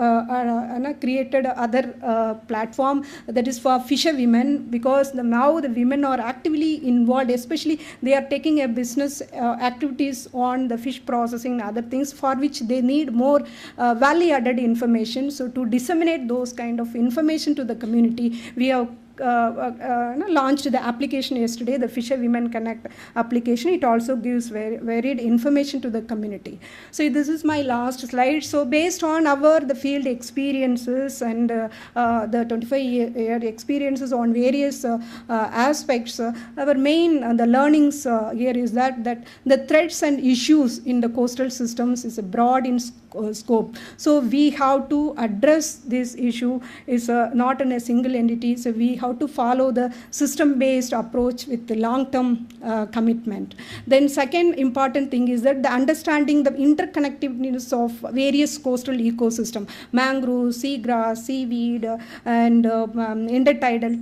created other platform that is for fisher women, because now the women are actively involved, especially they are taking a business activities on the fish processing and other things for which they need more value added information. So to disseminate those kind of information to the community, we have launched the application yesterday, the Fisher Women Connect application. It also gives varied information to the community. So this is my last slide. So based on the field experiences and the 25-year experiences on various aspects, our main the learnings here is that the threats and issues in the coastal systems is broad in scope. So we have to address this issue is not in a single entity. So we have to follow the system-based approach with the long-term commitment. Then second important thing is that the understanding the interconnectedness of various coastal ecosystem, mangrove, seagrass, seaweed, and intertidal,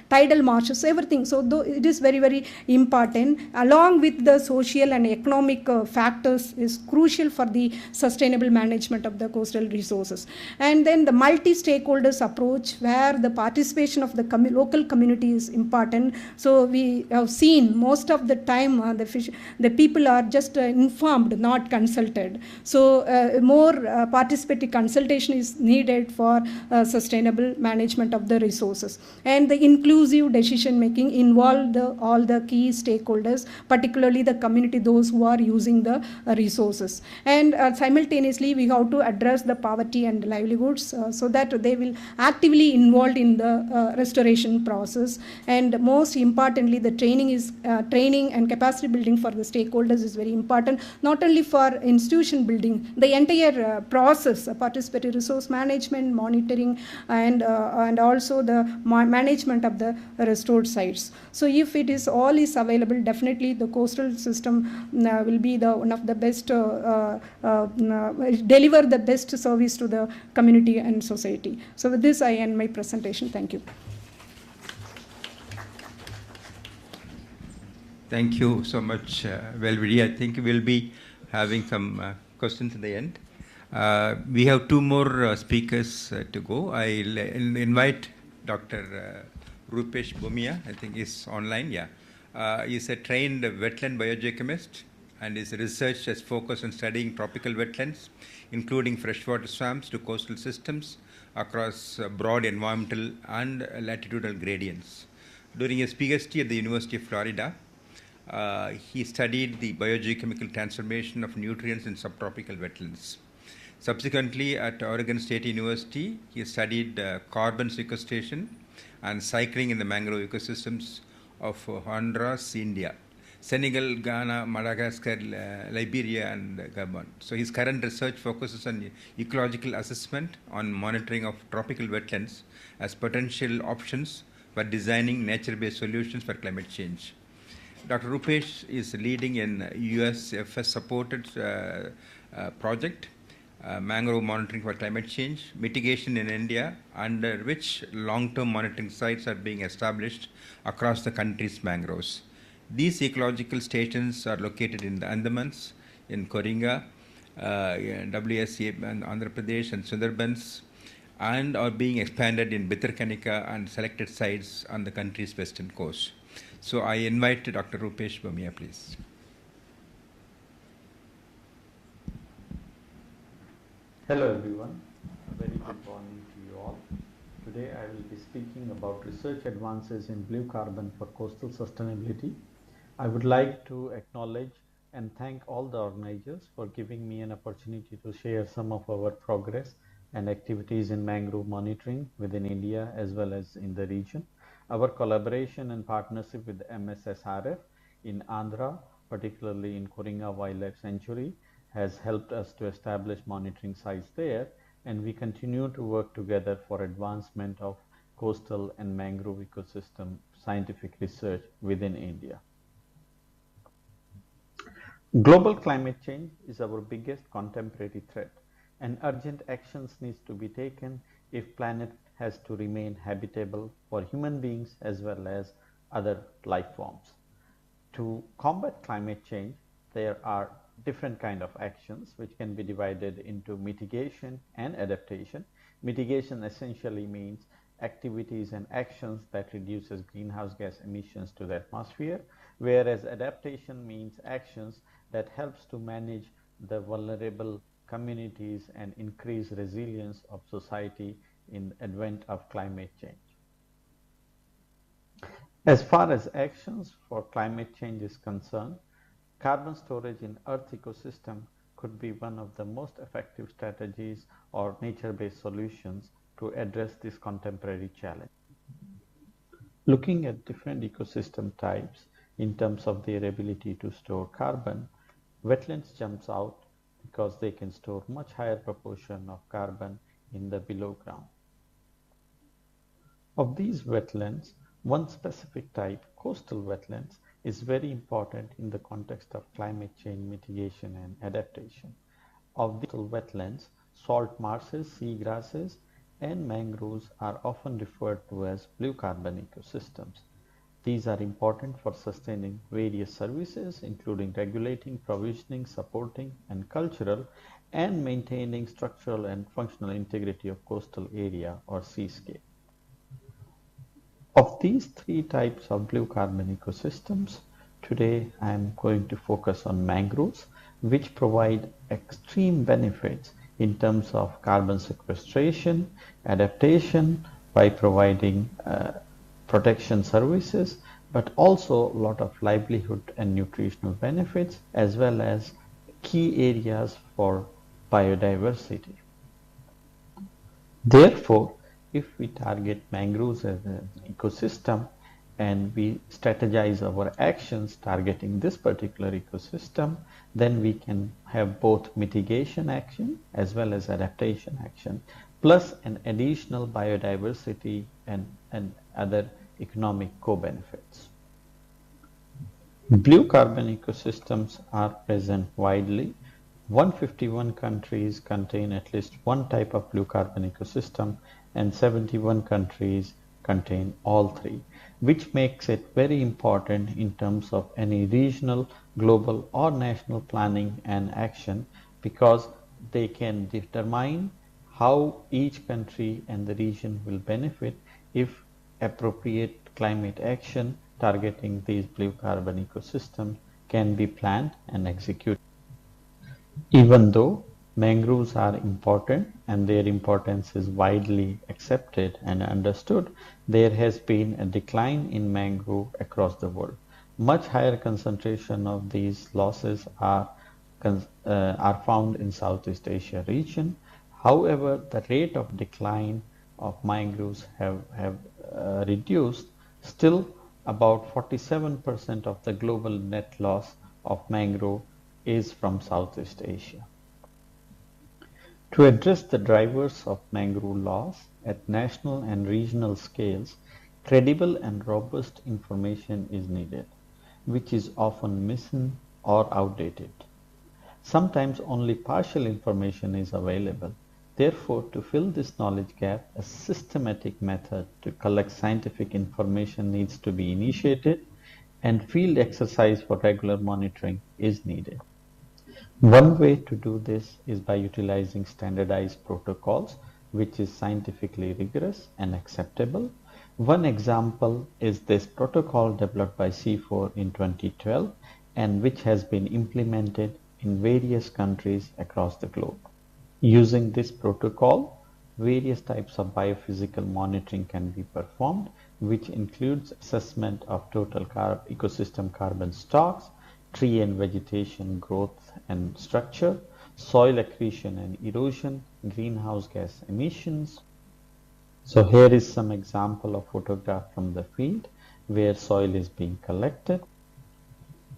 tidal marshes, everything. So it is very, very important. Along with the social and economic factors is crucial for the sustainable management of the coastal resources. And then the multi-stakeholders approach, where the participation of the local community is important. So we have seen most of the time the people are just informed, not consulted. So more participatory consultation is needed for sustainable management of the resources. And the inclusive decision making involve all the key stakeholders, particularly the community, those who are using the resources. And simultaneously we have to address the poverty and livelihoods so that they will actively involved in the restoration process. And most importantly, the training and capacity building for the stakeholders is very important, not only for institution building, the entire process, participatory resource management, monitoring, and also the management of the restored sites. So if it is all is available, definitely the coastal system will be one of the best, deliver the best service to the community and society. So with this I end my presentation. Thank you. Thank you so much, Velvidi. I think we'll be having some questions in the end. We have two more speakers to go. I'll invite Dr. Rupesh Bhumia, I think is online, yeah. He's a trained wetland biogeochemist, and his research has focused on studying tropical wetlands, including freshwater swamps to coastal systems across broad environmental and latitudinal gradients. During his PhD at the University of Florida, he studied the biogeochemical transformation of nutrients in subtropical wetlands. Subsequently, at Oregon State University, he studied carbon sequestration and cycling in the mangrove ecosystems of Honduras, India, Senegal, Ghana, Madagascar, Liberia, and Gabon. So his current research focuses on ecological assessment on monitoring of tropical wetlands as potential options for designing nature-based solutions for climate change. Dr. Rupesh is leading an USFS supported project, mangrove monitoring for climate change, mitigation in India, under which long-term monitoring sites are being established across the country's mangroves. These ecological stations are located in the Andamans, in Koringa, WSA, and Andhra Pradesh, and Sundarbans, and are being expanded in Bhitarkanika and selected sites on the country's western coast. So I invite Dr. Rupesh Bhumia, please. Hello everyone, a very good morning to you all. Today I will be speaking about research advances in blue carbon for coastal sustainability. I would like to acknowledge and thank all the organizers for giving me an opportunity to share some of our progress and activities in mangrove monitoring within India as well as in the region. Our collaboration and partnership with MSSRF in Andhra, particularly in Koringa Wildlife Sanctuary, has helped us to establish monitoring sites there, and we continue to work together for advancement of coastal and mangrove ecosystem scientific research within India. Global climate change is our biggest contemporary threat, and urgent actions needs to be taken if planet has to remain habitable for human beings as well as other life forms. To combat climate change, there are different kind of actions which can be divided into mitigation and adaptation. Mitigation essentially means activities and actions that reduces greenhouse gas emissions to the atmosphere, whereas adaptation means actions that helps to manage the vulnerable communities and increase resilience of society in advent of climate change. As far as actions for climate change is concerned, carbon storage in Earth ecosystem could be one of the most effective strategies or nature-based solutions to address this contemporary challenge. Looking at different ecosystem types in terms of their ability to store carbon, wetlands jumps out because they can store much higher proportion of carbon in the below ground. Of these wetlands, one specific type, coastal wetlands, is very important in the context of climate change mitigation and adaptation. Of these coastal wetlands, salt marshes, seagrasses, and mangroves are often referred to as blue carbon ecosystems. These are important for sustaining various services, including regulating, provisioning, supporting, and cultural, and maintaining structural and functional integrity of coastal area or seascape. Of these three types of blue carbon ecosystems, today I am going to focus on mangroves, which provide extreme benefits in terms of carbon sequestration, adaptation by providing protection services, but also a lot of livelihood and nutritional benefits, as well as key areas for biodiversity. Therefore, if we target mangroves as an ecosystem and we strategize our actions targeting this particular ecosystem, then we can have both mitigation action as well as adaptation action, plus an additional biodiversity and other economic co-benefits. Blue carbon ecosystems are present widely. 151 countries contain at least one type of blue carbon ecosystem, and 71 countries contain all three, which makes it very important in terms of any regional, global, or national planning and action, because they can determine how each country and the region will benefit if appropriate climate action targeting these blue carbon ecosystems can be planned and executed. Even though mangroves are important and their importance is widely accepted and understood, there has been a decline in mangrove across the world. Much higher concentration of these losses are found in Southeast Asia region. However, the rate of decline of mangroves have reduced. Still, about 47% of the global net loss of mangrove is from Southeast Asia. To address the drivers of mangrove loss at national and regional scales, credible and robust information is needed, which is often missing or outdated. Sometimes only partial information is available. Therefore, to fill this knowledge gap, a systematic method to collect scientific information needs to be initiated, and field exercise for regular monitoring is needed. One way to do this is by utilizing standardized protocols, which is scientifically rigorous and acceptable. One example is this protocol developed by C4 in 2012 and which has been implemented in various countries across the globe. Using this protocol, various types of biophysical monitoring can be performed, which includes assessment of total ecosystem carbon stocks, tree and vegetation growth and structure, soil accretion and erosion, greenhouse gas emissions. So here is some example of photograph from the field where soil is being collected.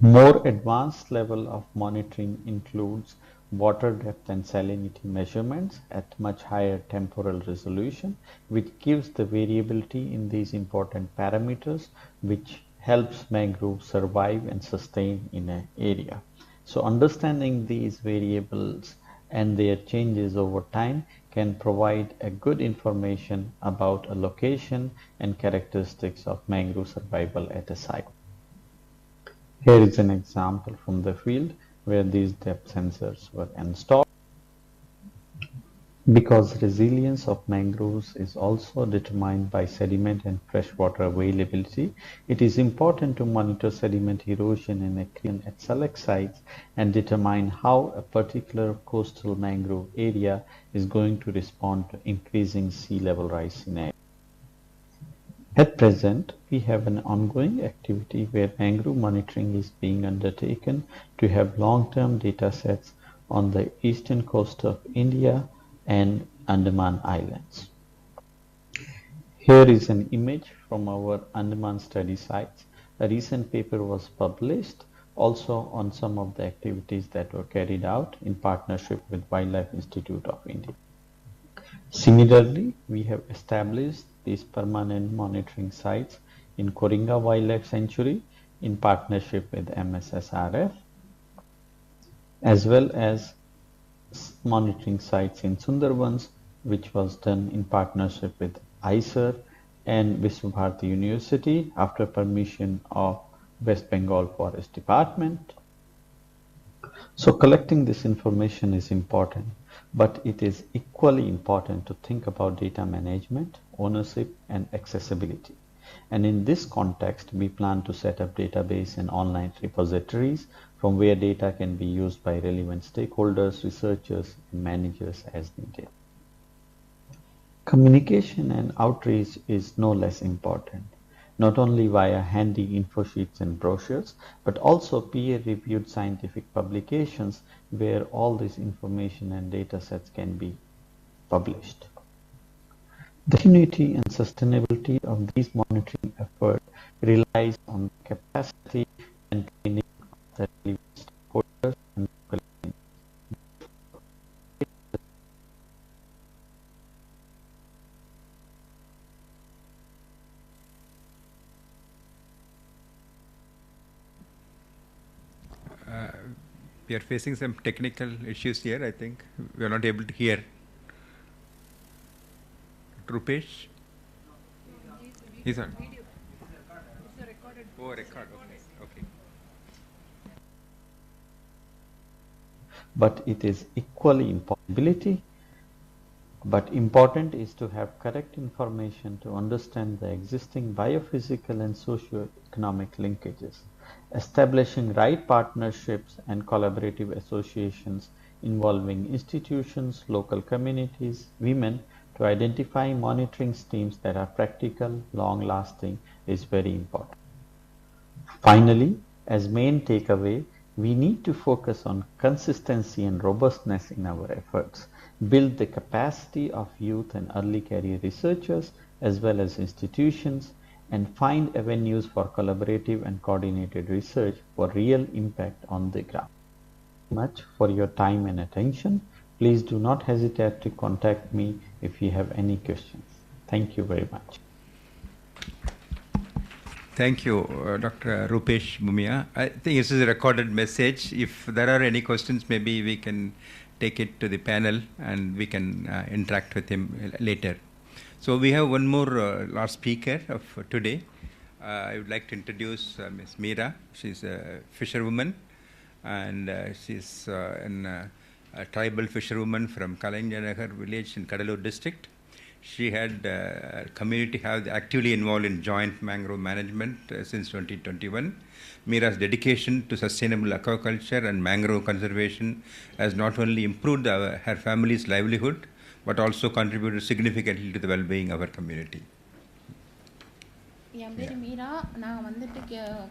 More advanced level of monitoring includes water depth and salinity measurements at much higher temporal resolution, which gives the variability in these important parameters, which helps mangrove survive and sustain in an area. So understanding these variables and their changes over time can provide a good information about a location and characteristics of mangrove survival at a site. Here is an example from the field where these depth sensors were installed. Because resilience of mangroves is also determined by sediment and freshwater availability, it is important to monitor sediment erosion and accretion at select sites and determine how a particular coastal mangrove area is going to respond to increasing sea level rise scenario. At present, we have an ongoing activity where mangrove monitoring is being undertaken to have long-term data sets on the eastern coast of India and Andaman Islands. Here is an image from our Andaman study sites. A recent paper was published also on some of the activities that were carried out in partnership with Wildlife Institute of India. Similarly, we have established these permanent monitoring sites in Koringa Wildlife Sanctuary in partnership with MSSRF, as well as monitoring sites in Sundarbans, which was done in partnership with ICER and Visva University after permission of West Bengal Forest Department. So collecting this information is important, but it is equally important to think about data management, ownership, and accessibility. And in this context, we plan to set up database and online repositories from where data can be used by relevant stakeholders, researchers, and managers as needed. Communication and outreach is no less important, not only via handy info sheets and brochures, but also peer-reviewed scientific publications where all this information and data sets can be published. The continuity and sustainability of these monitoring efforts relies on the capacity and training of the relevant stakeholders and local communities. We are facing some technical issues here. I think we are not able to hear. Rupesh? He's on. Oh, record. Okay. But it is equally important is to have correct information to understand the existing biophysical and socio-economic linkages, establishing right partnerships and collaborative associations involving institutions, local communities, women to identify monitoring schemes that are practical, long-lasting is very important. Finally, as main takeaway, we need to focus on consistency and robustness in our efforts, build the capacity of youth and early career researchers as well as institutions, and find avenues for collaborative and coordinated research for real impact on the ground. Thank you much for your time and attention. Please do not hesitate to contact me if you have any questions. Thank you very much. Thank you, Dr. Rupesh Mumia. I think this is a recorded message. If there are any questions, maybe we can take it to the panel and we can interact with him later. So we have one more last speaker of today. I would like to introduce Ms. Meera. She's a fisherwoman and she's a tribal fisherwoman from Kalanjanagar village in Kadalur district. She had community have actively involved in joint mangrove management since 2021. Meera's dedication to sustainable aquaculture and mangrove conservation has not only improved her family's livelihood, but also contributed significantly to the well-being of our community. என் பேர் மீரா. நான் வந்துட்டு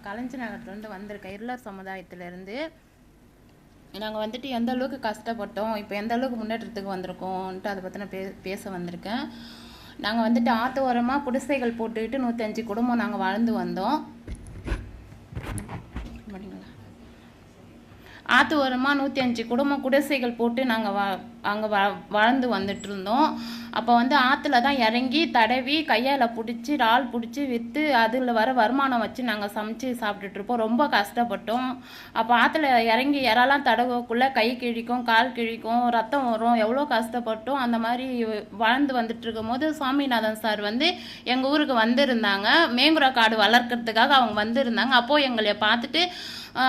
கலைஞநகர்லேருந்து வந்திருக்கேன். இருளர் சமுதாயத்திலேருந்து நாங்கள் வந்துட்டு எந்த அளவுக்கு கஷ்டப்பட்டோம், இப்போ எந்த அளவுக்கு முன்னேற்றத்துக்கு வந்திருக்கோன்ட்டு அதை பற்றின பேச வந்திருக்கேன். நாங்கள் வந்துட்டு ஆற்று ஓரமாக குடிசைகள் போட்டுக்கிட்டு 105 குடும்பம் நாங்கள் வாழ்ந்து வந்தோம். ஆற்று ஓரமாக 105 குடும்பம் குடிசைகள் போட்டு நாங்கள் அங்கே வாழ்ந்து வந்துட்டு இருந்தோம். அப்போ வந்து ஆற்றுல தான் இறங்கி தடவி கையால் பிடிச்சி இறால் பிடிச்சி விற்று அதில் வர வருமானம் வச்சு நாங்கள் சமைச்சு சாப்பிட்டுட்ருப்போம். ரொம்ப கஷ்டப்பட்டோம். அப்போ ஆற்றுல இறங்கி இறாலாம் தடவக்குள்ளே கை கிழிக்கும், கால் கிழிக்கும், ரத்தம் வரும், எவ்வளோ கஷ்டப்பட்டோம். அந்த மாதிரி வாழ்ந்து வந்துட்டு இருக்கும் போது சுவாமிநாதன் சார் வந்து எங்கள் ஊருக்கு வந்திருந்தாங்க. மேங்குரா காடு வளர்க்குறதுக்காக அவங்க வந்திருந்தாங்க. அப்போது எங்களை பார்த்துட்டு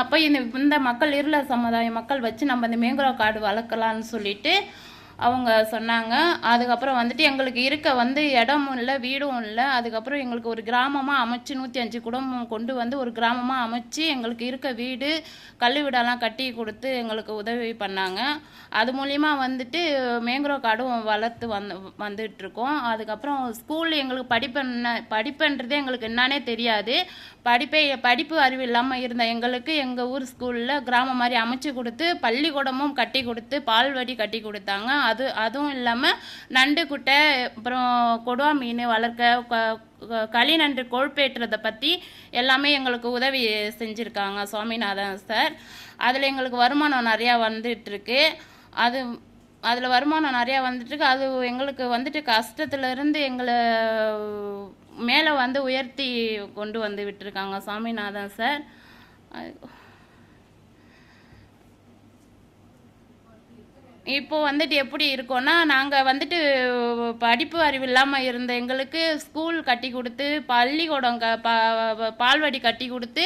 அப்போ இந்த மக்கள் இருளர் சமுதாய மக்கள் வச்சு நம்ம இந்த மேங்குரா காடு வளர்க்கலான்னு சொல்லிட்டு அவங்க சொன்னாங்க. அதுக்கப்புறம் வந்துட்டு எங்களுக்கு இருக்க வந்து இடமும் இல்லை, வீடும் இல்லை. அதுக்கப்புறம் எங்களுக்கு ஒரு கிராமமாக அமைச்சு 105 குடும்பம் கொண்டு வந்து ஒரு கிராமமாக அமைச்சு எங்களுக்கு இருக்க வீடு, கல் வீடெல்லாம் கட்டி கொடுத்து எங்களுக்கு உதவி பண்ணாங்க. அது மூலிமா வந்துட்டு மேங்க்ரோவ் காடும் வளர்த்து வந்துட்டுருக்கோம். அதுக்கப்புறம் ஸ்கூலில் எங்களுக்கு படிப்புன்றதே எங்களுக்கு என்னன்னே தெரியாது. படிப்பு அறிவு இல்லாமல் இருந்த எங்களுக்கு எங்கள் ஊர் ஸ்கூலில் கிராமம் மாதிரி அமைச்சு கொடுத்து பள்ளிக்கூடமும் கட்டி கொடுத்து பால்வடி கட்டி கொடுத்தாங்க. அதுவும் இல்லாமல் நண்டு குட்டை, அப்புறம் கொடுவா மீன் வளர்க்க, களிநண்டு கொழுப்பேற்றுறதை பற்றி எல்லாமே எங்களுக்கு உதவி செஞ்சுருக்காங்க சுவாமிநாதன் சார். அதில் எங்களுக்கு வருமானம் நிறையா வந்துட்டுருக்கு. அதில் வருமானம் நிறையா வந்துட்டுருக்கு. அது எங்களுக்கு வந்துட்டு கஷ்டத்துலேருந்து எங்களை மேலே வந்து உயர்த்தி கொண்டு வந்து விட்டுருக்காங்க சுவாமிநாதன் சார். இப்போ வந்துட்டு எப்படி இருக்கோன்னா, நாங்கள் வந்துட்டு படிப்பு அறிவு இல்லாமல் இருந்த எங்களுக்கு ஸ்கூல் கட்டி கொடுத்து பள்ளிக்கூடம் பால்வடி கட்டி கொடுத்து,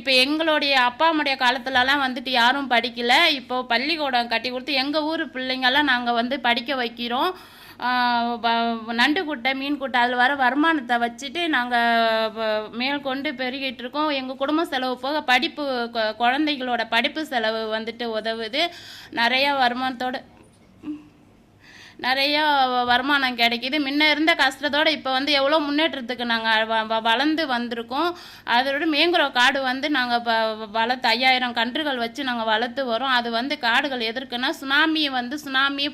இப்போ எங்களுடைய அப்பா அம்முடைய காலத்துலலாம் வந்துட்டு யாரும் படிக்கலை. இப்போ பள்ளிக்கூடம் கட்டி கொடுத்து எங்கள் ஊர் பிள்ளைங்கள்லாம் நாங்கள் வந்து படிக்க வைக்கிறோம். நண்டு குட்டை, மீன் குட்டை அதில் வர வருமானத்தை வச்சுட்டு நாங்கள் மேற்கொண்டு பெருகிட்டு இருக்கோம். எங்கள் குடும்ப செலவு போக படிப்பு, குழந்தைகளோட படிப்பு செலவு வந்துட்டு உதவுது. நிறையா வருமானம் கிடைக்கிது. முன்ன இருந்த கஷ்டத்தோடு இப்போ வந்து எவ்வளோ முன்னேற்றத்துக்கு நாங்கள் வளர்ந்து வந்திருக்கோம். அதோட மேங்க்ரோவ் காடு வந்து நாங்கள் வளர்த்து 5000 கன்றுகள் வச்சு நாங்கள் வளர்த்து வரோம். அது வந்து காடுகள் எதற்குன்னா, சுனாமி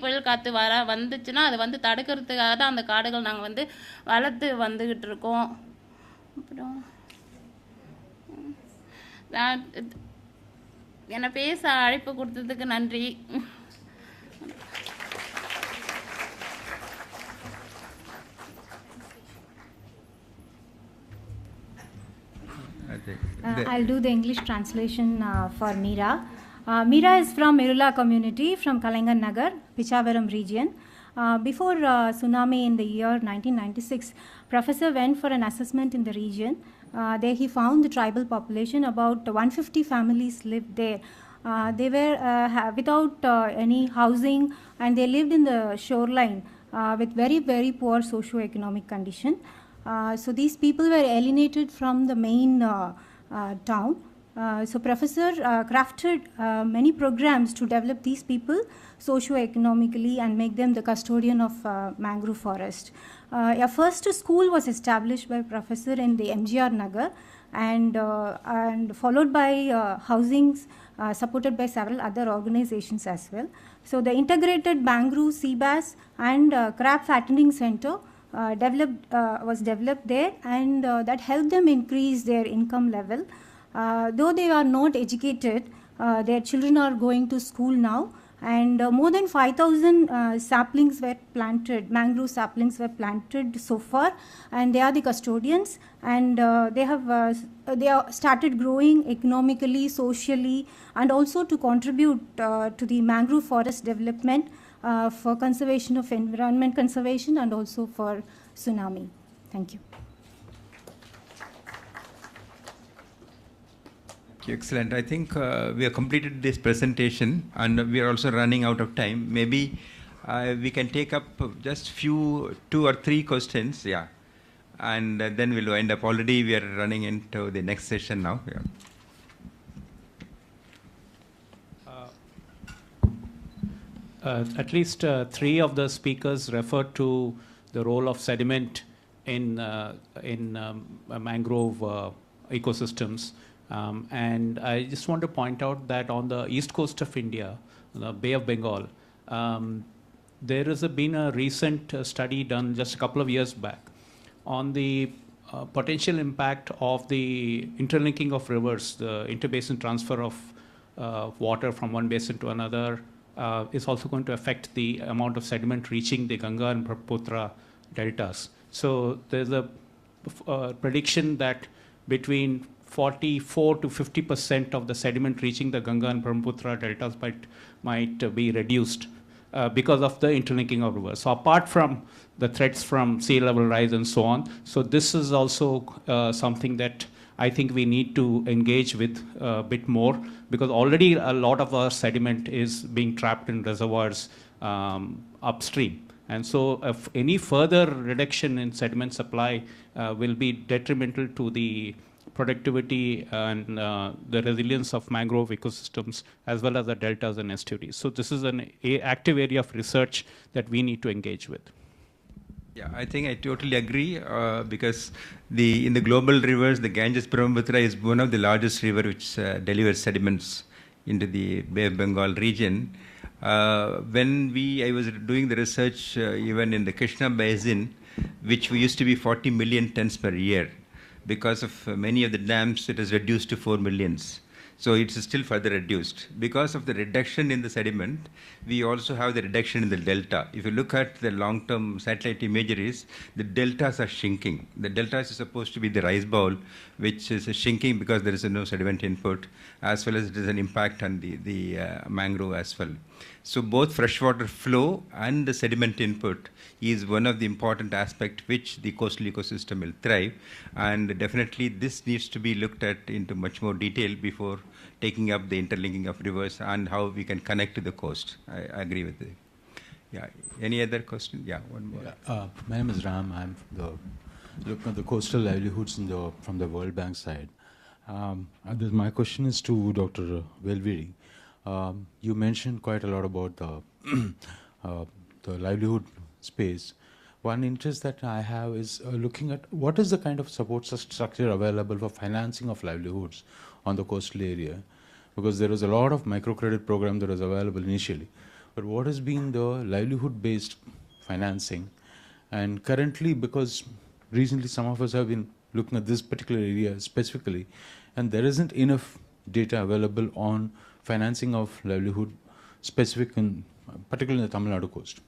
புயல் காற்று வந்துச்சுன்னா அது வந்து தடுக்கிறதுக்காக தான் அந்த காடுகள் நாங்கள் வந்து வளர்த்து வந்துக்கிட்டு இருக்கோம். அப்புறம் என்னை பேச அழைப்பு கொடுத்ததுக்கு நன்றி. I'll do the English translation for Meera. Meera is from Merula community from Kalangan Nagar, Pichavaram region. Before tsunami in the year 1996, Professor went for an assessment in the region. There he found the tribal population, about 150 families lived there. They were without any housing, and they lived in the shoreline with very, very poor socio-economic condition. So these people were alienated from the main town. So Professor crafted many programs to develop these people socio-economically and make them the custodian of mangrove forest. A first school was established by Professor in the MGR Nagar, and followed by housings supported by several other organizations as well. So the integrated mangrove, sea bass and crab fattening center was developed there, and that helped them increase their income level. Though they are not educated, their children are going to school now, and more than 5,000 saplings were planted, mangrove saplings were planted so far, and they are the custodians, and they have started growing economically, socially, and also to contribute to the mangrove forest development for conservation of environment conservation and also for tsunami. Thank you. Excellent. I think we have completed this presentation and we are also running out of time. Maybe we can take up just 2 or 3 questions, yeah, and then we'll wind up. Already we are running into the next session now. Yeah. At least 3 of the speakers referred to the role of sediment in mangrove ecosystems. And I just want to point out that on the east coast of India, the Bay of Bengal, there has been a recent study done just a couple of years back on the potential impact of the interlinking of rivers, the interbasin transfer of water from one basin to another is also going to affect the amount of sediment reaching the Ganga and Brahmaputra deltas. So there's a prediction that between 44 to 50% of the sediment reaching the Ganga and Brahmaputra deltas might be reduced because of the interlinking of rivers. So apart from the threats from sea level rise and so on, so this is also something that I think we need to engage with a bit more, because already a lot of our sediment is being trapped in reservoirs upstream. And so if any further reduction in sediment supply will be detrimental to the productivity and the resilience of mangrove ecosystems as well as the deltas and estuaries. So this is an active area of research that we need to engage with. Yeah, I think I totally agree because in the global rivers, the Ganges Brahmaputra is one of the largest river which delivers sediments into the Bay of Bengal region. When I was doing the research even in the Krishna Basin, which used to be 40 million tons per year, because of many of the dams, it is reduced to 4 millions. So it's still further reduced. Because of the reduction in the sediment, we also have the reduction in the delta. If you look at the long-term satellite imageries, the deltas are shrinking. The deltas is supposed to be the rice bowl, which is shrinking because there is no sediment input, as well as it is an impact on the mangrove as well. So both freshwater flow and the sediment input is one of the important aspects which the coastal ecosystem will thrive, and definitely this needs to be looked at into much more detail before taking up the interlinking of rivers and how we can connect to the coast. I agree with it. Yeah. Any other question? Yeah, one more. Yeah, my name is Ram. I'm looking at the coastal livelihoods from the World Bank side. My question is to Dr. Velviri. You mentioned quite a lot about the livelihood space. One interest that I have is looking at what is the kind of support structure available for financing of livelihoods on the coastal area, because there was a lot of microcredit program that was available initially. But what has been the livelihood-based financing? And currently, because recently some of us have been looking at this particular area specifically, and there isn't enough data available on financing of livelihood specific in particularly in the Tamil Nadu coast.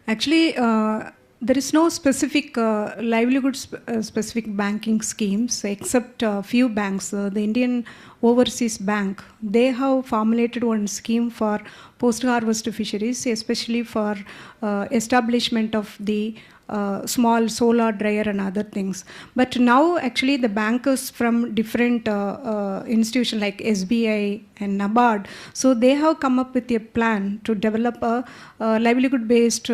Actually, there is no specific livelihood specific banking schemes except a few banks. The Indian Overseas Bank, they have formulated one scheme for post-harvest fisheries, especially for establishment of the small solar dryer and other things. But now actually the bankers from different institutions like SBI and NABARD, so they have come up with a plan to develop a livelihood-based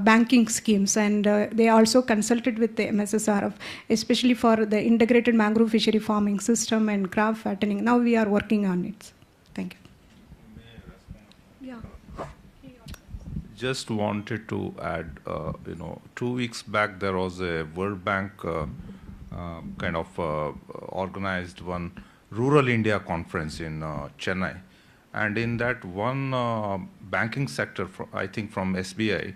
banking schemes, and they also consulted with the MSSRF, especially for the integrated mangrove fishery farming system and crab fattening. Now we are working on it. Thank you. Just wanted to add, 2 weeks back there was a World Bank organized one Rural India conference in Chennai, and in that one banking sector, I think from SBI,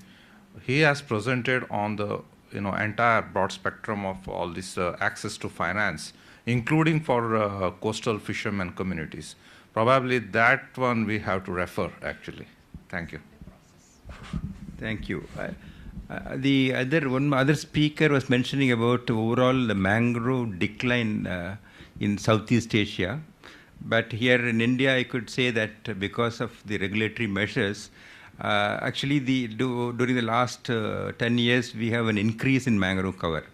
he has presented on the entire broad spectrum of all this access to finance, including for coastal fishermen communities. Probably that one we have to refer actually. Thank you. Thank you. The other speaker was mentioning about overall the mangrove decline in Southeast Asia. But here in India, I could say that because of the regulatory measures, actually during the last 10 years, we have an increase in mangrove cover.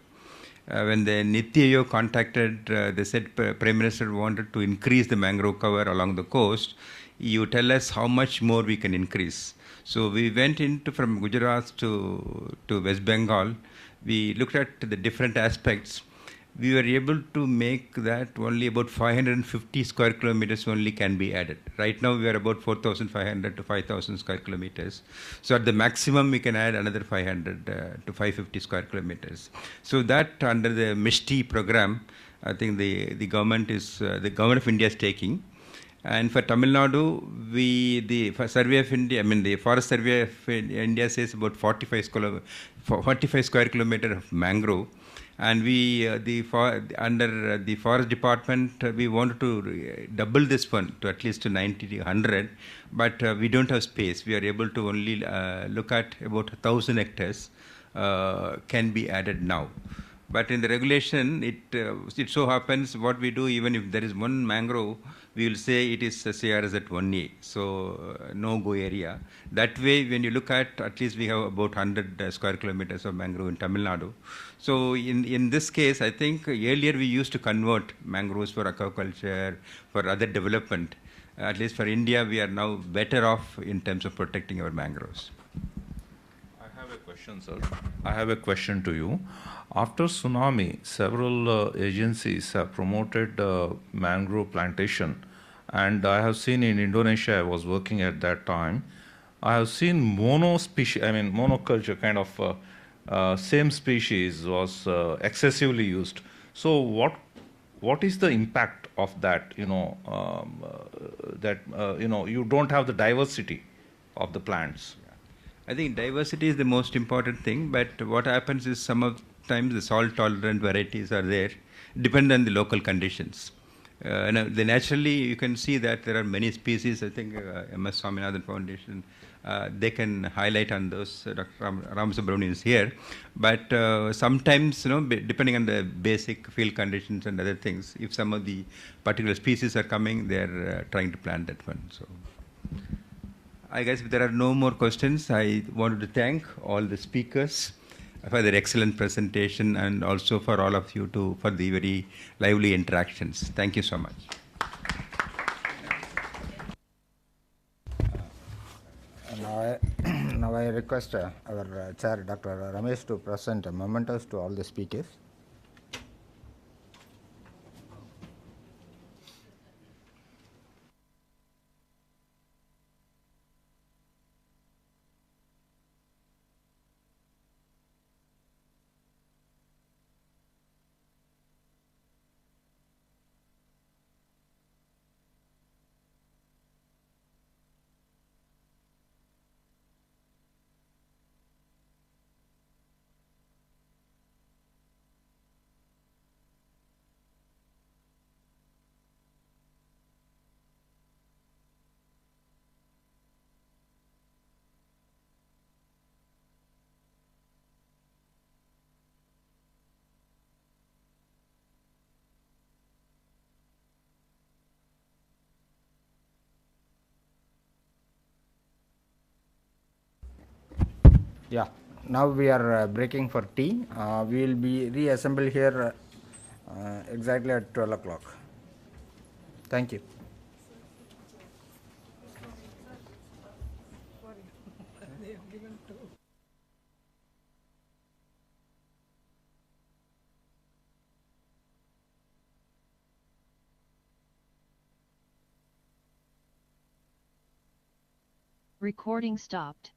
When the Niti Aayog contacted, they said Prime Minister wanted to increase the mangrove cover along the coast. You tell us how much more we can increase. So we went into from Gujarat to West Bengal. We looked at the different aspects. We were able to make that only about 550 square kilometers only can be added. Right now we are about 4,500 to 5,000 square kilometers. So at the maximum we can add another 500 to 550 square kilometers. So that under the MISTI program, I think the government of India is taking. And for Tamil Nadu, the Survey of India, the Forest Survey of India says about 45 square kilometer of mangrove. And we, under the Forest Department, we wanted to double this one to at least to 90 to 100, but we don't have space. We are able to only look at about 1,000 hectares can be added now. But in the regulation, it so happens what we do, even if there is one mangrove, we will say it is a CRS at 1A, so no-go area. That way, when you look at least we have about 100 square kilometers of mangrove in Tamil Nadu. So in this case, I think earlier we used to convert mangroves for aquaculture, for other development. At least for India, we are now better off in terms of protecting our mangroves. I have a question, sir. I have a question to you. After tsunami, several agencies have promoted mangrove plantation, and I have seen in Indonesia, I was working at that time, I have seen monoculture kind of same species was excessively used. So what is the impact of that? You don't have the diversity of the plants. I think diversity is the most important thing, but what happens is sometimes the salt tolerant varieties are there, depend on the local conditions. Naturally, you can see that there are many species. I think MS Swaminathan Foundation, they can highlight on those. Dr. Ram Subramanian is here, but sometimes, depending on the basic field conditions and other things, if some of the particular species are coming, they are trying to plant that one. So, I guess if there are no more questions, I wanted to thank all the speakers for their excellent presentation and also for all of you for the very lively interactions. Thank you so much. Now I request our chair, Dr. Ramesh, to present mementos to all the speakers. Yeah, now we are breaking for tea. We will be reassembled here exactly at 12 o'clock. Thank you. Recording stopped.